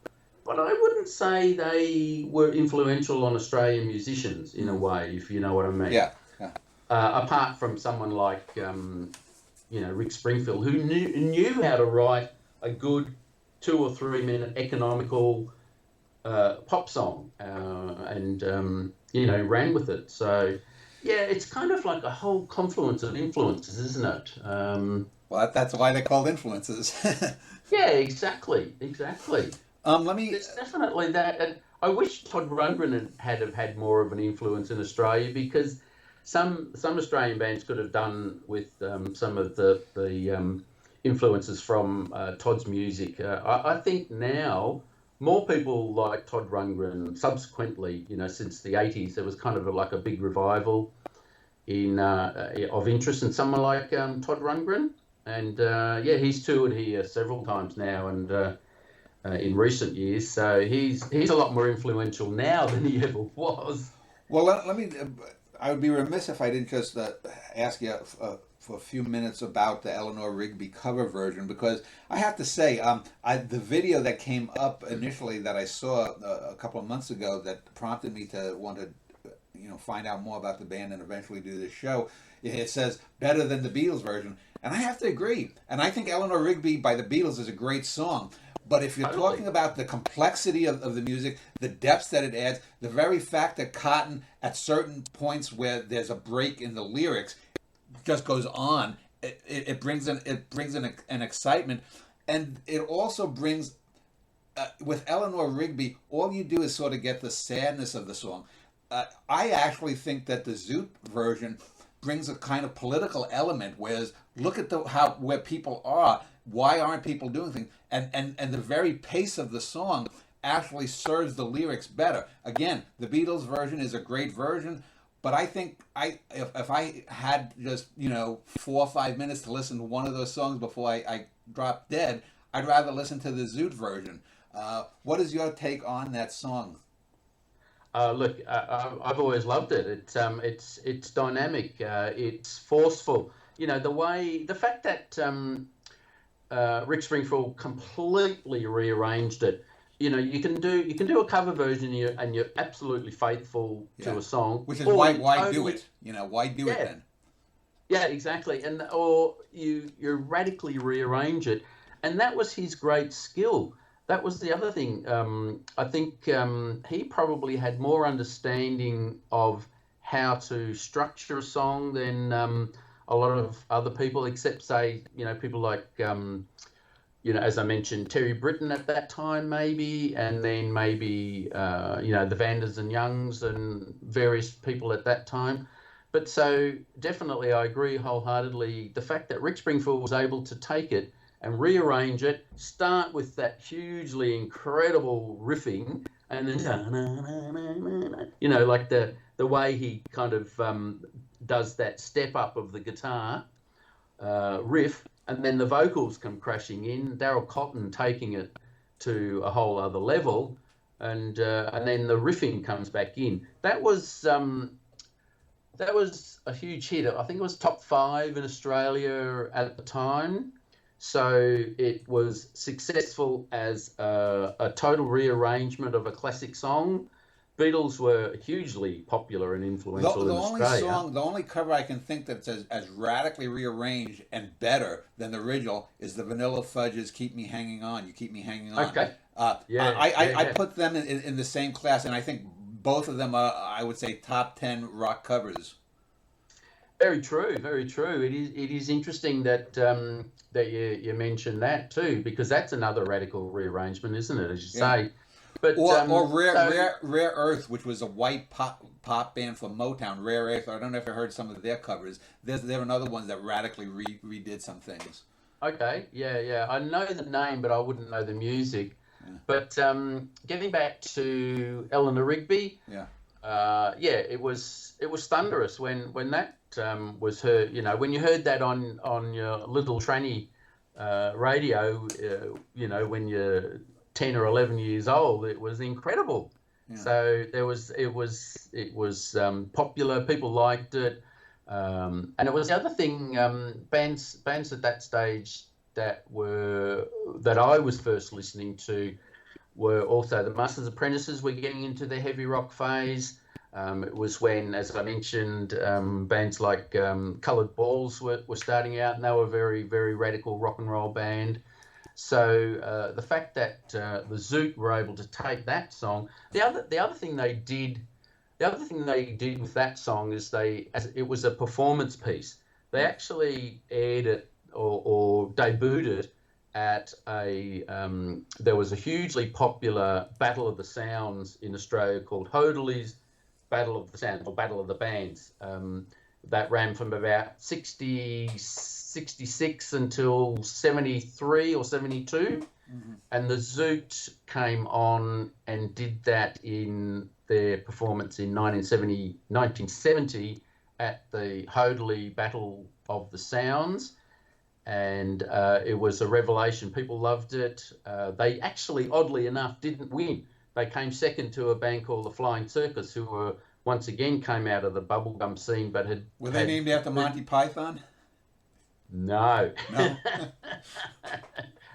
but I wouldn't say they were influential on Australian musicians in a way, if you know what I mean. Yeah. Apart from someone like Rick Springfield, who knew how to write a good 2 or 3 minute economical pop song and ran with it. So yeah, it's kind of like a whole confluence of influences, isn't it? Well, that's why they're called influences. Yeah, exactly. There's definitely that, and I wish Todd Rundgren had more of an influence in Australia, because some Australian bands could have done with some of the influences from Todd's music. I think now more people like Todd Rundgren subsequently, since the 80s, there was kind of like a big revival of interest in someone like Todd Rundgren. And he's toured here several times now, and in recent years, so he's a lot more influential now than he ever was. Well, let me. I would be remiss if I didn't just ask you for a few minutes about the Eleanor Rigby cover version, because I have to say, the video that came up initially that I saw a couple of months ago that prompted me to want to, find out more about the band and eventually do this show. It says better than the Beatles version, and I have to agree. And I think Eleanor Rigby by the Beatles is a great song. But if you're talking about the complexity of the music, the depths that it adds, the very fact that Cotton, at certain points where there's a break in the lyrics, just goes on, it brings an excitement, and it also brings with Eleanor Rigby, all you do is sort of get the sadness of the song. I actually think that the Zoot version brings a kind of political element, whereas look at where people are. Why aren't people doing things? And the very pace of the song actually serves the lyrics better. Again, the Beatles version is a great version, but I think if I had just 4 or 5 minutes to listen to one of those songs before I drop dead, I'd rather listen to the Zoot version. What is your take on that song? Look, I've always loved it. It's dynamic. It's forceful. The fact that Rick Springfield completely rearranged it. You can do a cover version and you're absolutely faithful to a song. Which is why do it? Why do it then? Yeah, exactly. Or you radically rearrange it, and that was his great skill. That was the other thing. I think he probably had more understanding of how to structure a song than a lot of other people, except say, people like, as I mentioned, Terry Britten at that time, maybe, and then maybe, the Vanders and Youngs and various people at that time. But so definitely I agree wholeheartedly. The fact that Rick Springfield was able to take it and rearrange it, start with that hugely incredible riffing, and then, like the way he kind of does that step up of the guitar riff, and then the vocals come crashing in, Daryl Cotton taking it to a whole other level, and then the riffing comes back in. That was a huge hit. I think it was top 5 in Australia at the time. So it was successful as a total rearrangement of a classic song. Beatles were hugely popular and influential in Australia. The only cover I can think that's as radically rearranged and better than the original is the Vanilla Fudge's "Keep Me Hanging On." You keep me hanging on. Okay. I put them in the same class, and I think both of them are, I would say, top 10 rock covers. Very true, very true. It is interesting that you mentioned that too, because that's another radical rearrangement, isn't it? As you say. But or Rare Earth, which was a white pop band from Motown. Rare Earth. I don't know if you heard some of their covers. They're another ones that radically redid some things. Okay, yeah. I know the name, but I wouldn't know the music. Yeah. But getting back to Eleanor Rigby. Yeah. It was thunderous when that was heard. When you heard that on your little tranny radio, when you're 10 or 11 years old, it was incredible. Yeah. So it was popular. People liked it, and it was the other thing. Bands at that stage that I was first listening to were also the Masters Apprentices were getting into their heavy rock phase. It was when, as I mentioned, bands like Coloured Balls were starting out, and they were a very, very radical rock and roll band. So the fact that the Zoot were able to take that song, the other thing they did with that song is it was a performance piece. They actually aired it or debuted it at there was a hugely popular Battle of the Sounds in Australia called Hoadley's Battle of the Sounds, or Battle of the Bands, that ran from about 66 until 73 or 72. And the Zoot came on and did that in their performance in 1970 at the Hoadley Battle of the Sounds. And it was a revelation. People loved it. They actually, oddly enough, didn't win. They came second to a band called the Flying Circus, who were once again came out of the bubblegum scene, but were they named after Monty Python? No. No.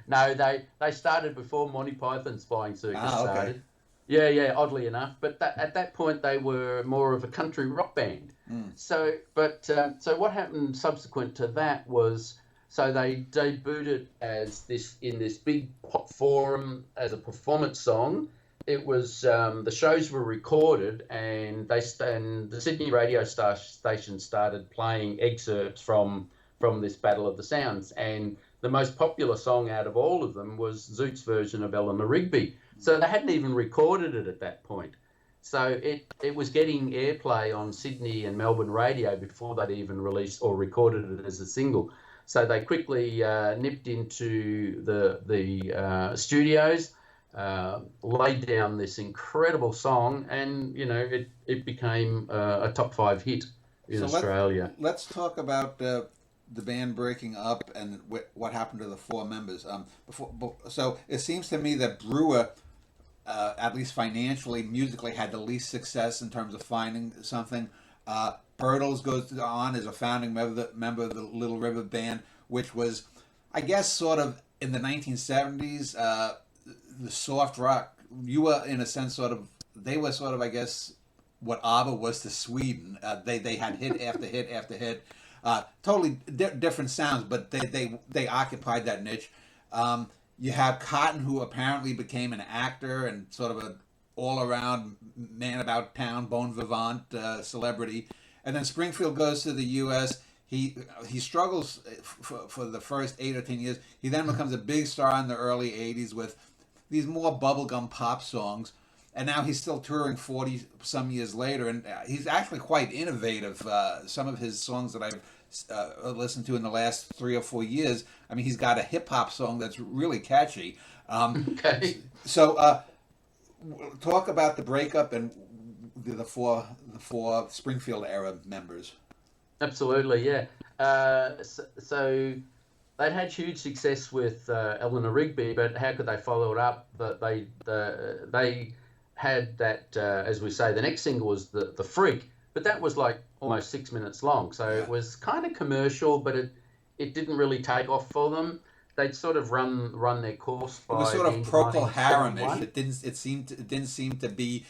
No, they started before Monty Python's Flying Circus started. Okay. Yeah, oddly enough. But at that point, they were more of a country rock band. So what happened subsequent to that was, so they debuted it as in this big pop forum as a performance song. It was the shows were recorded, and the Sydney radio station started playing excerpts from this Battle of the Sounds, and the most popular song out of all of them was Zoot's version of Eleanor Rigby. So they hadn't even recorded it at that point. So it was getting airplay on Sydney and Melbourne radio before they'd even released or recorded it as a single. So they quickly nipped into the studios, laid down this incredible song, and it became a top 5 hit in Australia. Let's talk about the band breaking up and what happened to the 4 members. So it seems to me that Brewer, at least financially, musically, had the least success in terms of finding something. Birtles goes on as a founding member of the Little River Band, which was, I guess, sort of in the 1970s, the soft rock. You were, in a sense, they were sort of, I guess, what ABBA was to Sweden. They had hit after hit after hit. Totally different sounds, but they occupied that niche. You have Cotton, who apparently became an actor and sort of an all-around man about town, bon vivant celebrity. And then Springfield goes to the U.S. He struggles for the first 8 or 10 years. He then becomes a big star in the early 80s with these more bubblegum pop songs. And now he's still touring 40-some years later, and he's actually quite innovative. Some of his songs that I've listened to in the last 3 or 4 years, I mean, he's got a hip-hop song that's really catchy. Okay. So talk about the breakup and the four Springfield era members. Absolutely, yeah. So they'd had huge success with Eleanor Rigby, but how could they follow it up? But they had that, as we say, the next single was the Freak, but that was like almost 6 minutes long. So it was kind of commercial, but it didn't really take off for them. They'd sort of run their course by. It was sort of Procol Harum-ish. It didn't seem to be.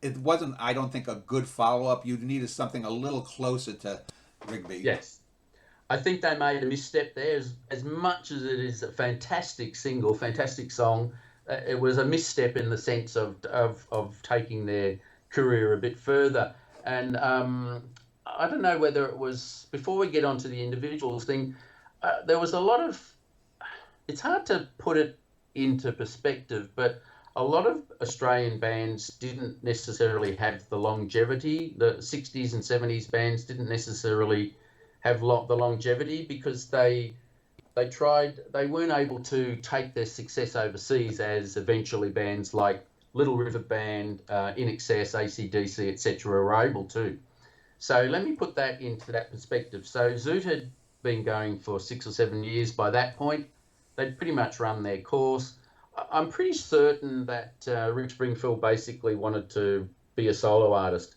It wasn't, I don't think, a good follow-up. You needed something a little closer to Rigby. Yes. I think they made a misstep there. As much as it is a fantastic single, fantastic song, it was a misstep in the sense of taking their career a bit further. And I don't know whether it was, before we get onto the individuals thing, there was a lot of, it's hard to put it into perspective, but a lot of Australian bands didn't necessarily have the longevity. The 60s and 70s bands didn't necessarily have the longevity because they weren't able to take their success overseas as eventually bands like Little River Band, In Excess, AC/DC, etc. were able to. So let me put that into that perspective. So Zoot had been going for 6 or 7 years by that point. They'd pretty much run their course. I'm pretty certain that Rick Springfield basically wanted to be a solo artist.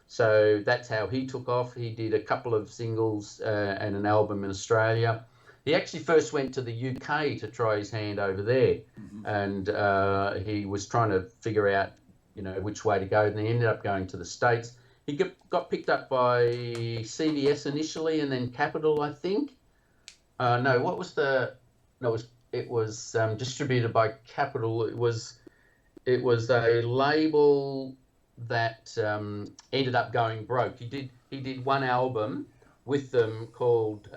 So that's how he took off. He did a couple of singles and an album in Australia. He actually first went to the UK to try his hand over there, and he was trying to figure out, which way to go. And he ended up going to the States. He got picked up by CBS initially, and then Capitol, I think. It was distributed by Capitol. It was a label that ended up going broke. He did one album with them called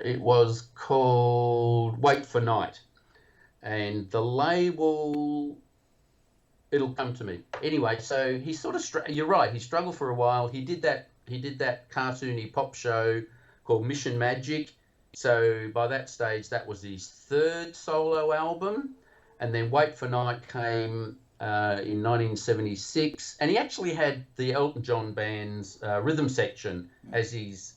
it was called Wait for Night, and the label, it'll come to me anyway. So he sort of you're right, he struggled for a while. He did that cartoony pop show called Mission Magic, So by that stage, that was his third solo album, and then Wait for Night came in 1976, and he actually had the Elton John band's rhythm section as his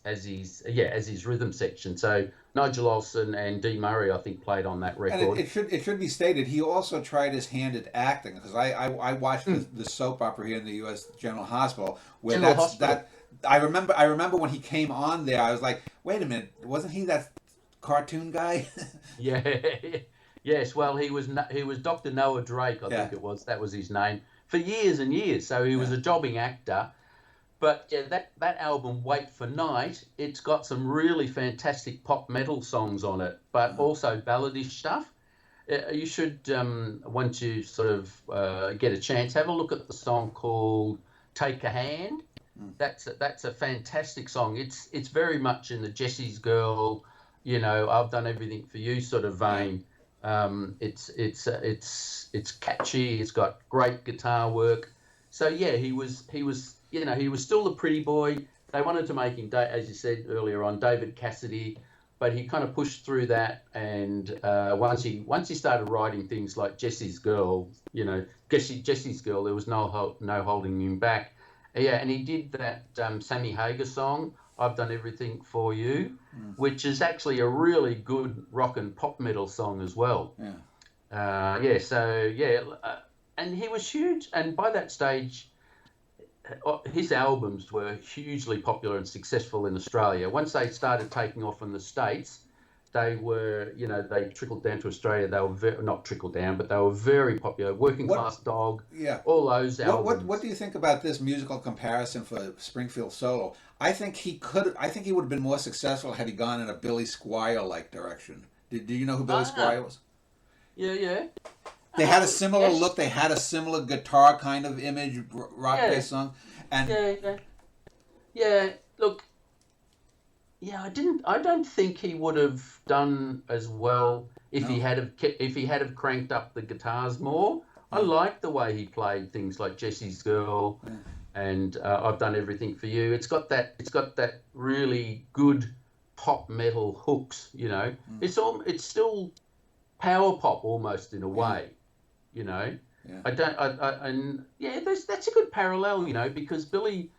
rhythm section. So Nigel Olsson and Dee Murray, I think, played on that And record. it should be stated he also tried his hand at acting, because I watched the soap opera here in the U.S. General Hospital, where General Hospital. I remember when he came on there, I was like, wait a minute, wasn't he that cartoon guy? Yeah, yes. Well, he was Dr. Noah Drake, I Yeah. think it was. That was his name for years and years. So he was a jobbing actor. But yeah, that album, Wait for Night, it's got some really fantastic pop metal songs on it, but also balladish stuff. You should, once you sort of get a chance, have a look at the song called "Take a Hand." That's a fantastic song. It's very much in the Jesse's Girl, I've done everything for you sort of vein. It's catchy. It's got great guitar work. So yeah, he was still the pretty boy. They wanted to make him, as you said earlier on, David Cassidy, but he kind of pushed through that. And once he started writing things like Jesse's Girl, Jesse's Girl, there was no holding him back. Yeah, and he did that Sammy Hagar song, I've Done Everything for You, which is actually a really good rock and pop metal song as well. And he was huge. And by that stage, his albums were hugely popular and successful in Australia. Once they started taking off in the States, they were, they trickled down to Australia. They were not trickled down, but they were very popular. Working Class Dog, all those albums. What do you think about this musical comparison for Springfield solo? I think he would have been more successful had he gone in a Billy Squier-like direction. Do you know who Billy Squier was? Yeah. They had a similar look. They had a similar guitar kind of image, rock-based song. And Look, I don't think he would have done as well if he had have cranked up the guitars more. I like the way he played things like Jesse's Girl and I've Done Everything for You. It's got that really good pop metal hooks. It's still power pop almost in a way. That's a good parallel. Because Billy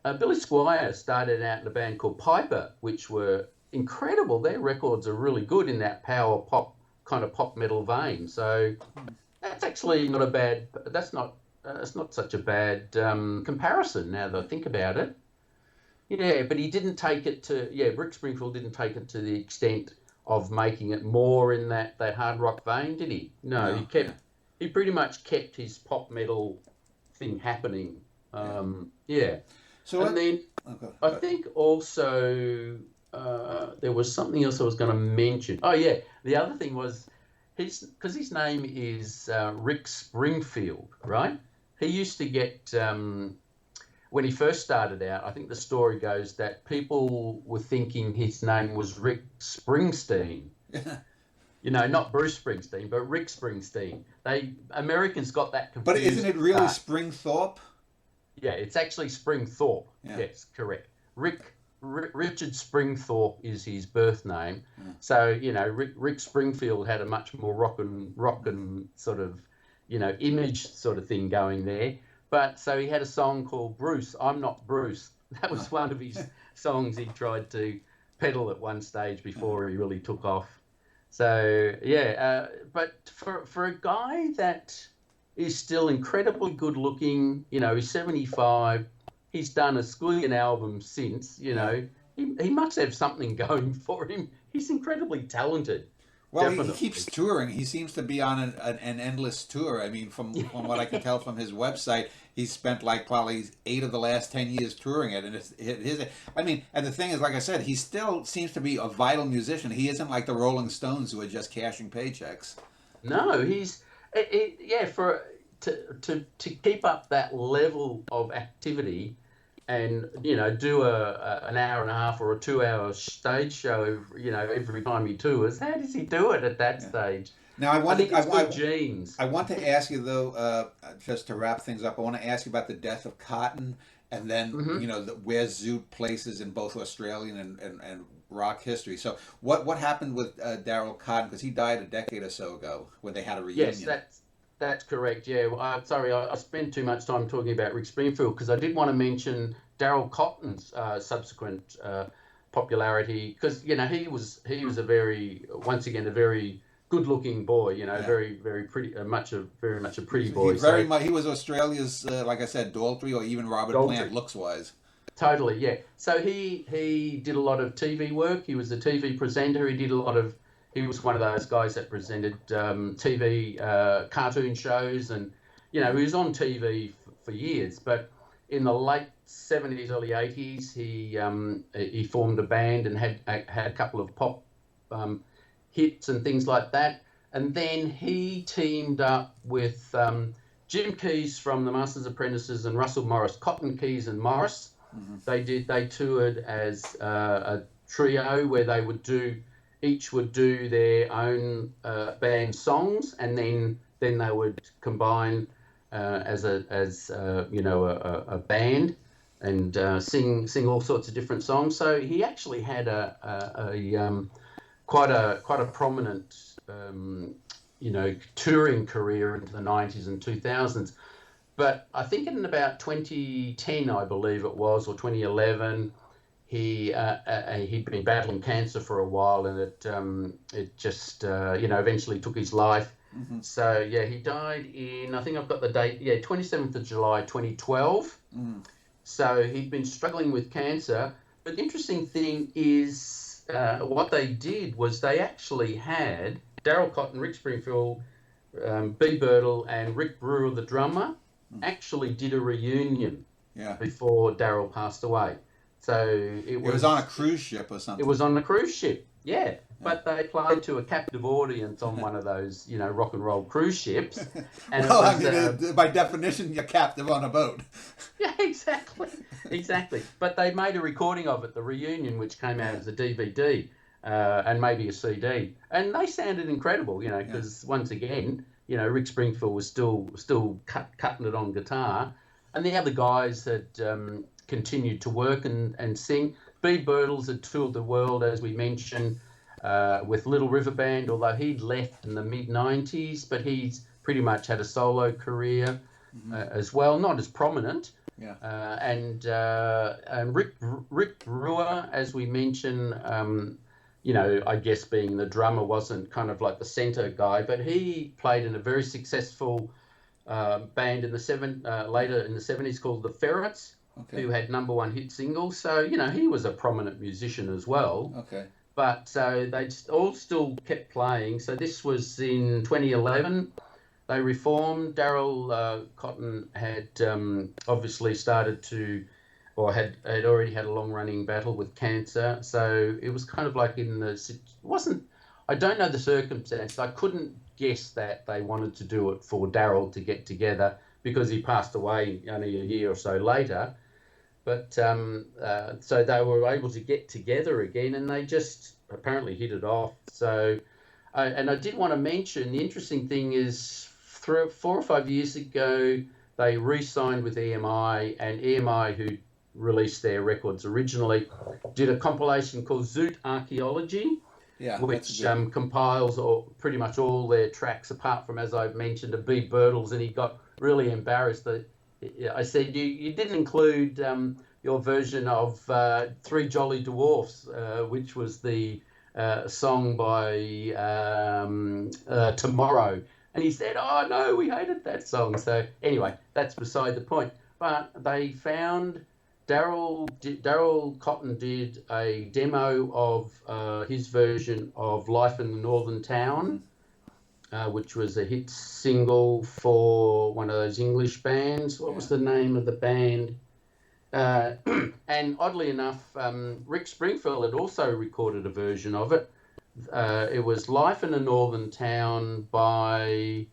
Squier started out in a band called Piper, which were incredible. Their records are really good in that power pop kind of pop metal vein. So that's actually not a bad. That's not such a bad comparison now that I think about it. Yeah, but he didn't take it to. Yeah, Rick Springfield didn't take it to the extent of making it more in that hard rock vein, did he? No, he kept. He pretty much kept his pop metal thing happening. So I think also there was something else I was going to mention. Oh yeah, the other thing was because his name is Rick Springfield, right? He used to get when he first started out. I think the story goes that people were thinking his name was Rick Springsteen. Not Bruce Springsteen, but Rick Springsteen. Americans got that confused. But isn't it really Springthorpe? Yeah, it's actually Springthorpe. Yeah. Yes, correct. Richard Springthorpe is his birth name. So Rick Springfield had a much more rock and sort of image sort of thing going there. But so he had a song called Bruce. I'm Not Bruce. That was one of his songs he tried to pedal at one stage before he really took off. So but for a guy that is still incredibly good looking, he's 75. He's done a squillion albums since. He must have something going for him. He's incredibly talented. Well, he keeps touring. He seems to be on an endless tour. I mean, from what I can tell from his website, he's spent like probably 8 of the last 10 years touring it. And and the thing is, like I said, he still seems to be a vital musician. He isn't like the Rolling Stones who are just cashing paychecks. No, he's to keep up that level of activity. And do an hour and a half or a 2-hour stage show, every time he tours. How does he do it at that stage? Now I think it's good genes. I want to ask you though, just to wrap things up. I want to ask you about the death of Cotton and then Hmm. where Zoot places in both Australian and rock history. So what happened with Daryl Cotton, because he died a decade or so ago when they had a Yes, reunion. that's correct. Yeah, well, sorry, I spent too much time talking about Rick Springfield because I did want to mention Daryl Cotton's subsequent popularity because he was a very good-looking boy. Yeah. Very pretty, very much a pretty He boy. very So much he was Australia's, like I said, Daltrey, or even Robert Plant, Daltrey. looks wise. Totally, yeah. So he did a lot of TV work. He was a TV presenter. He was one of those guys that presented TV cartoon shows, and he was on TV for years. But in the late '70s, early '80s, he formed a band and had a couple of pop hits and things like that. And then he teamed up with Jim Keys from the Masters Apprentices and Russell Morris, Cotton, Keys and Morris. Hmm. They toured as a trio where each would do their own band songs, and then they would combine as a band and sing all sorts of different songs. So he actually had quite a prominent touring career into the '90s and 2000s. But I think in about 2010, I believe it was, or 2011, he'd been battling cancer for a while, and it just eventually took his life. Hmm. So yeah, he died in, I think I've got the date, 27th of July 2012. Hmm. So he'd been struggling with cancer. But the interesting thing is what they did was they actually had Daryl Cotton, Rick Springfield, B. Birtle, and Rick Brewer, the drummer, actually did a reunion Yeah. before Daryl passed away. So It was on a cruise ship or something. it was on the cruise ship, yeah. But they played to a captive audience on one of those, rock and roll cruise ships. And Well, it was, by definition, you're captive on a boat. yeah, exactly. But they made a recording of it, the reunion, which came out as a DVD and maybe a CD, and they sounded incredible, because once again, Rick Springfield was still cutting it on guitar, and the other guys had continued to work and sing. B. Birtles had toured the world, as we mentioned, with Little River Band, although he'd left in the mid-'90s, but he's pretty much had a solo career as well, not as prominent. Yeah. And Rick Brewer, as we mentioned, I guess being the drummer wasn't kind of like the center guy, but he played in a very successful band in the later in the '70s called the Ferrets, Okay. who had #1 hit singles. So he was a prominent musician as well. Okay. But so they all still kept playing. So this was in 2011. They reformed. Daryl Cotton had obviously started to, or had already had a long-running battle with cancer. So it was kind of like I don't know the circumstances. I couldn't guess that they wanted to do it for Daryl to get together because he passed away only a year or so later. But so they were able to get together again, and they just apparently hit it off. So, and I did want to mention the interesting thing is 4 or 5 years ago, they re-signed with EMI, and EMI, who released their records originally, did a compilation called Zoot Archaeology, Yeah. which compiles pretty much all their tracks, apart from, as I've mentioned, a B. Birtles, and he got really embarrassed that I said you didn't include your version of Three Jolly Dwarfs, which was the song by Tomorrow. And he said, oh, no, we hated that song. So anyway, that's beside the point. But they found Daryl Cotton did a demo of his version of Life in the Northern Town, which was a hit single for one of those English bands. What was the name of the band? And oddly enough, Rick Springfield had also recorded a version of it. It was Life in a Northern Town by,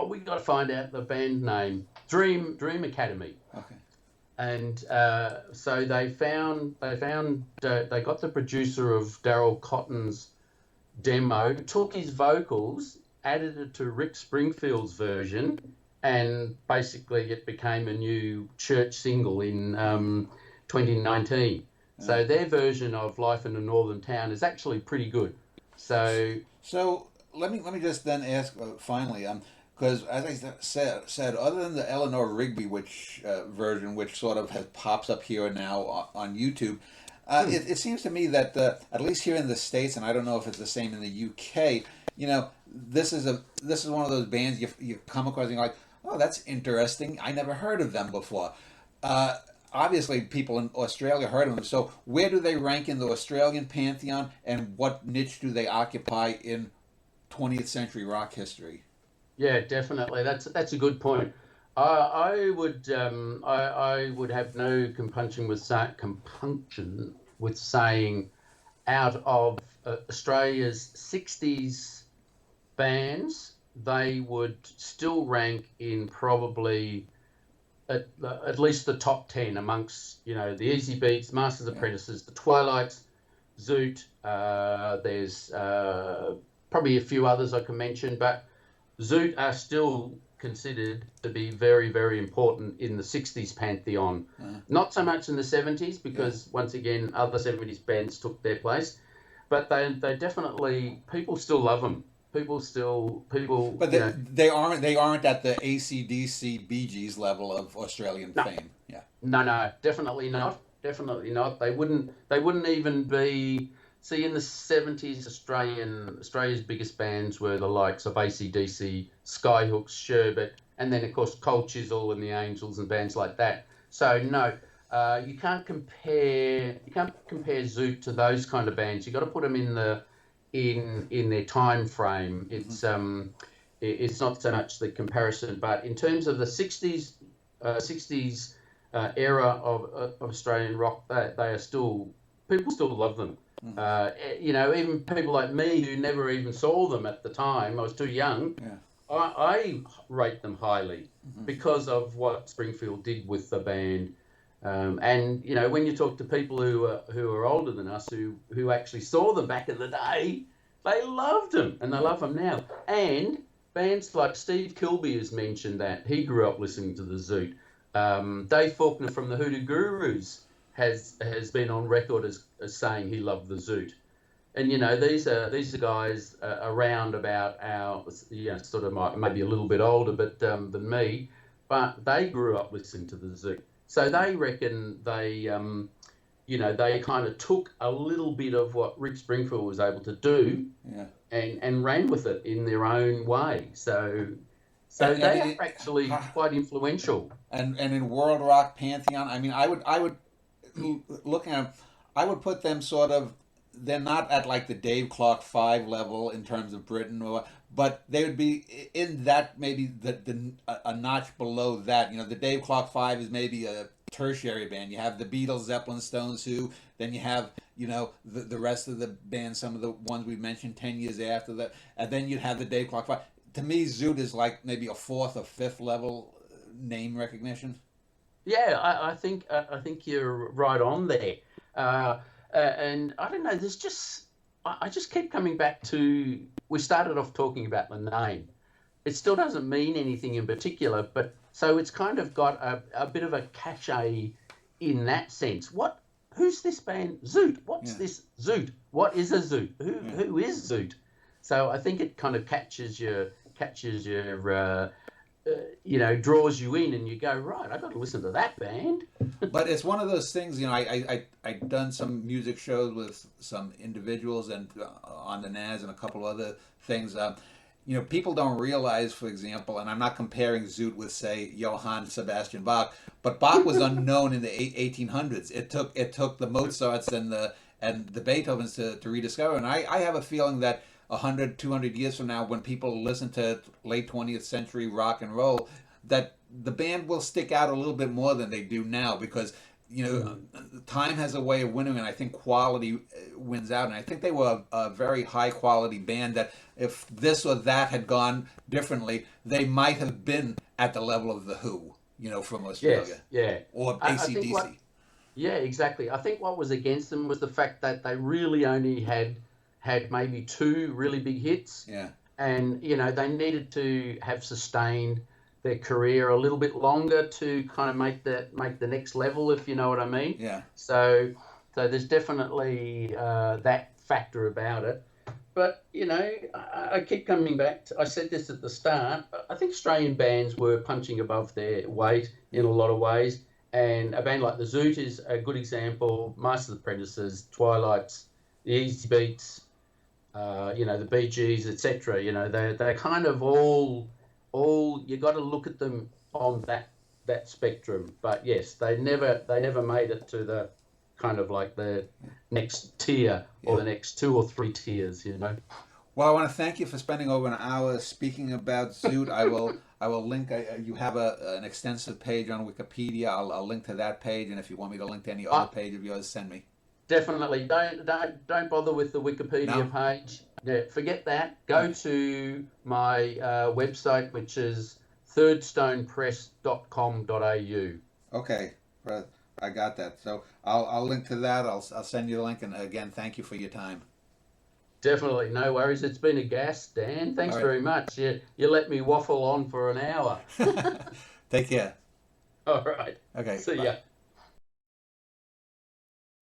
we got to find out the band name, Dream Academy. Okay. And so they got the producer of Daryl Cotton's demo, took his vocals, added it to Rick Springfield's version, and basically it became a new church single in 2019. So their version of Life in a Northern Town is actually pretty good. So let me just then ask finally, because as I said, other than the Eleanor Rigby version, which sort of pops up here and now on YouTube, it seems to me that at least here in the States, and I don't know if it's the same in the UK, this is one of those bands you come across and you're like, oh, that's interesting. I never heard of them before. Obviously, people in Australia heard of them. So where do they rank in the Australian pantheon, and what niche do they occupy in 20th century rock history? yeah, definitely. That's a good point. I would have no compunction with saying out of Australia's 60s bands, they would still rank in probably at least the top 10 amongst, the Easy Beats, Masters Apprentices, the Twilights, Zoot. There's probably a few others I can mention, but Zoot are still considered to be very, very important in the 60s pantheon. Not so much in the 70s, because once again, other 70s bands took their place, but they definitely, people still love them. But they aren't at the AC/DC Bee Gees level of Australian fame. Yeah. No, definitely not. Definitely not. They wouldn't even be. See, in the 70s, Australia's biggest bands were the likes of AC/DC, Skyhooks, Sherbet, and then of course Cold Chisel and the Angels and bands like that. So no, you can't compare Zoot to those kind of bands. You got to put them in their time frame. It's not so much the comparison, but in terms of the 60s era of Australian rock, they are still, people still love them. Even people like me who never even saw them at the time, I was too young. I rate them highly because of what Springfield did with the band. And when you talk to people who are older than us, who actually saw them back in the day, they loved them, and they love them now. And bands like Steve Kilbey has mentioned that he grew up listening to the Zoot. Dave Faulkner from the Hoodoo Gurus has been on record as saying he loved the Zoot. And these are guys around about our sort of maybe a little bit older than me, but they grew up listening to the Zoot. So they reckon they kind of took a little bit of what Rick Springfield was able to do, and ran with it in their own way. So they are actually quite influential. And in world rock pantheon, I mean, I would looking at them, I would put them sort of. They're not at like the Dave Clark 5 level in terms of Britain, but they would be in that, maybe a notch below that. The Dave Clark 5 is maybe a tertiary band. You have the Beatles, Zeppelin, Stones, Who. Then you have the rest of the band, some of the ones we mentioned 10 years after that, and then you'd have the Dave Clark 5. To me, Zoot is like maybe a fourth or fifth level name recognition. Yeah, I think you're right on there. And I don't know, I just keep coming back to, we started off talking about the name. It still doesn't mean anything in particular, but so it's kind of got a bit of a cachet in that sense. Who's this band? Zoot. What's this Zoot? What is a Zoot? Who is Zoot? So I think it kind of catches your draws you in, and you go, right, I've got to listen to that band. But it's one of those things, I've done some music shows with some individuals and on the NAS and a couple other things. People don't realize, for example, and I'm not comparing Zoot with, say, Johann Sebastian Bach, but Bach was unknown in the 1800s. It took the Mozarts and the Beethovens to rediscover. And I have a feeling that 100, 200 years from now, when people listen to late 20th century rock and roll, that the band will stick out a little bit more than they do now, because time has a way of winning, and I think quality wins out. And I think they were a very high quality band that if this or that had gone differently, they might have been at the level of the Who, from Australia. Yes, yeah. Or AC/DC. Yeah, exactly. I think what was against them was the fact that they really only had maybe two really big hits. Yeah. And, they needed to have sustained their career a little bit longer to kind of make the next level, if you know what I mean. Yeah. So there's definitely that factor about it. But, you know, I keep coming back to, I said this at the start, I think Australian bands were punching above their weight in a lot of ways. And a band like the Zoot is a good example, Master of the Predators, Twilights, the Easy Beats, you know, the Bee Gees, etc. You know, they're kind of all you got to look at them on that spectrum. But yes, they never made it to the kind of like the next tier or the next 2 or 3 tiers, you know. Well, I want to thank you for spending over an hour speaking about Zoot. I will link. You have an extensive page on Wikipedia. I'll link to that page, and if you want me to link to any other page of yours, send me. Definitely. Don't bother with the Wikipedia page. Yeah, forget that. Go to my website, which is thirdstonepress.com.au. Okay, I got that. So I'll link to that. I'll send you the link. And again, thank you for your time. Definitely, no worries. It's been a gas, Dan. Thanks very much. You let me waffle on for an hour. Take care. All right. Okay. See bye. ya.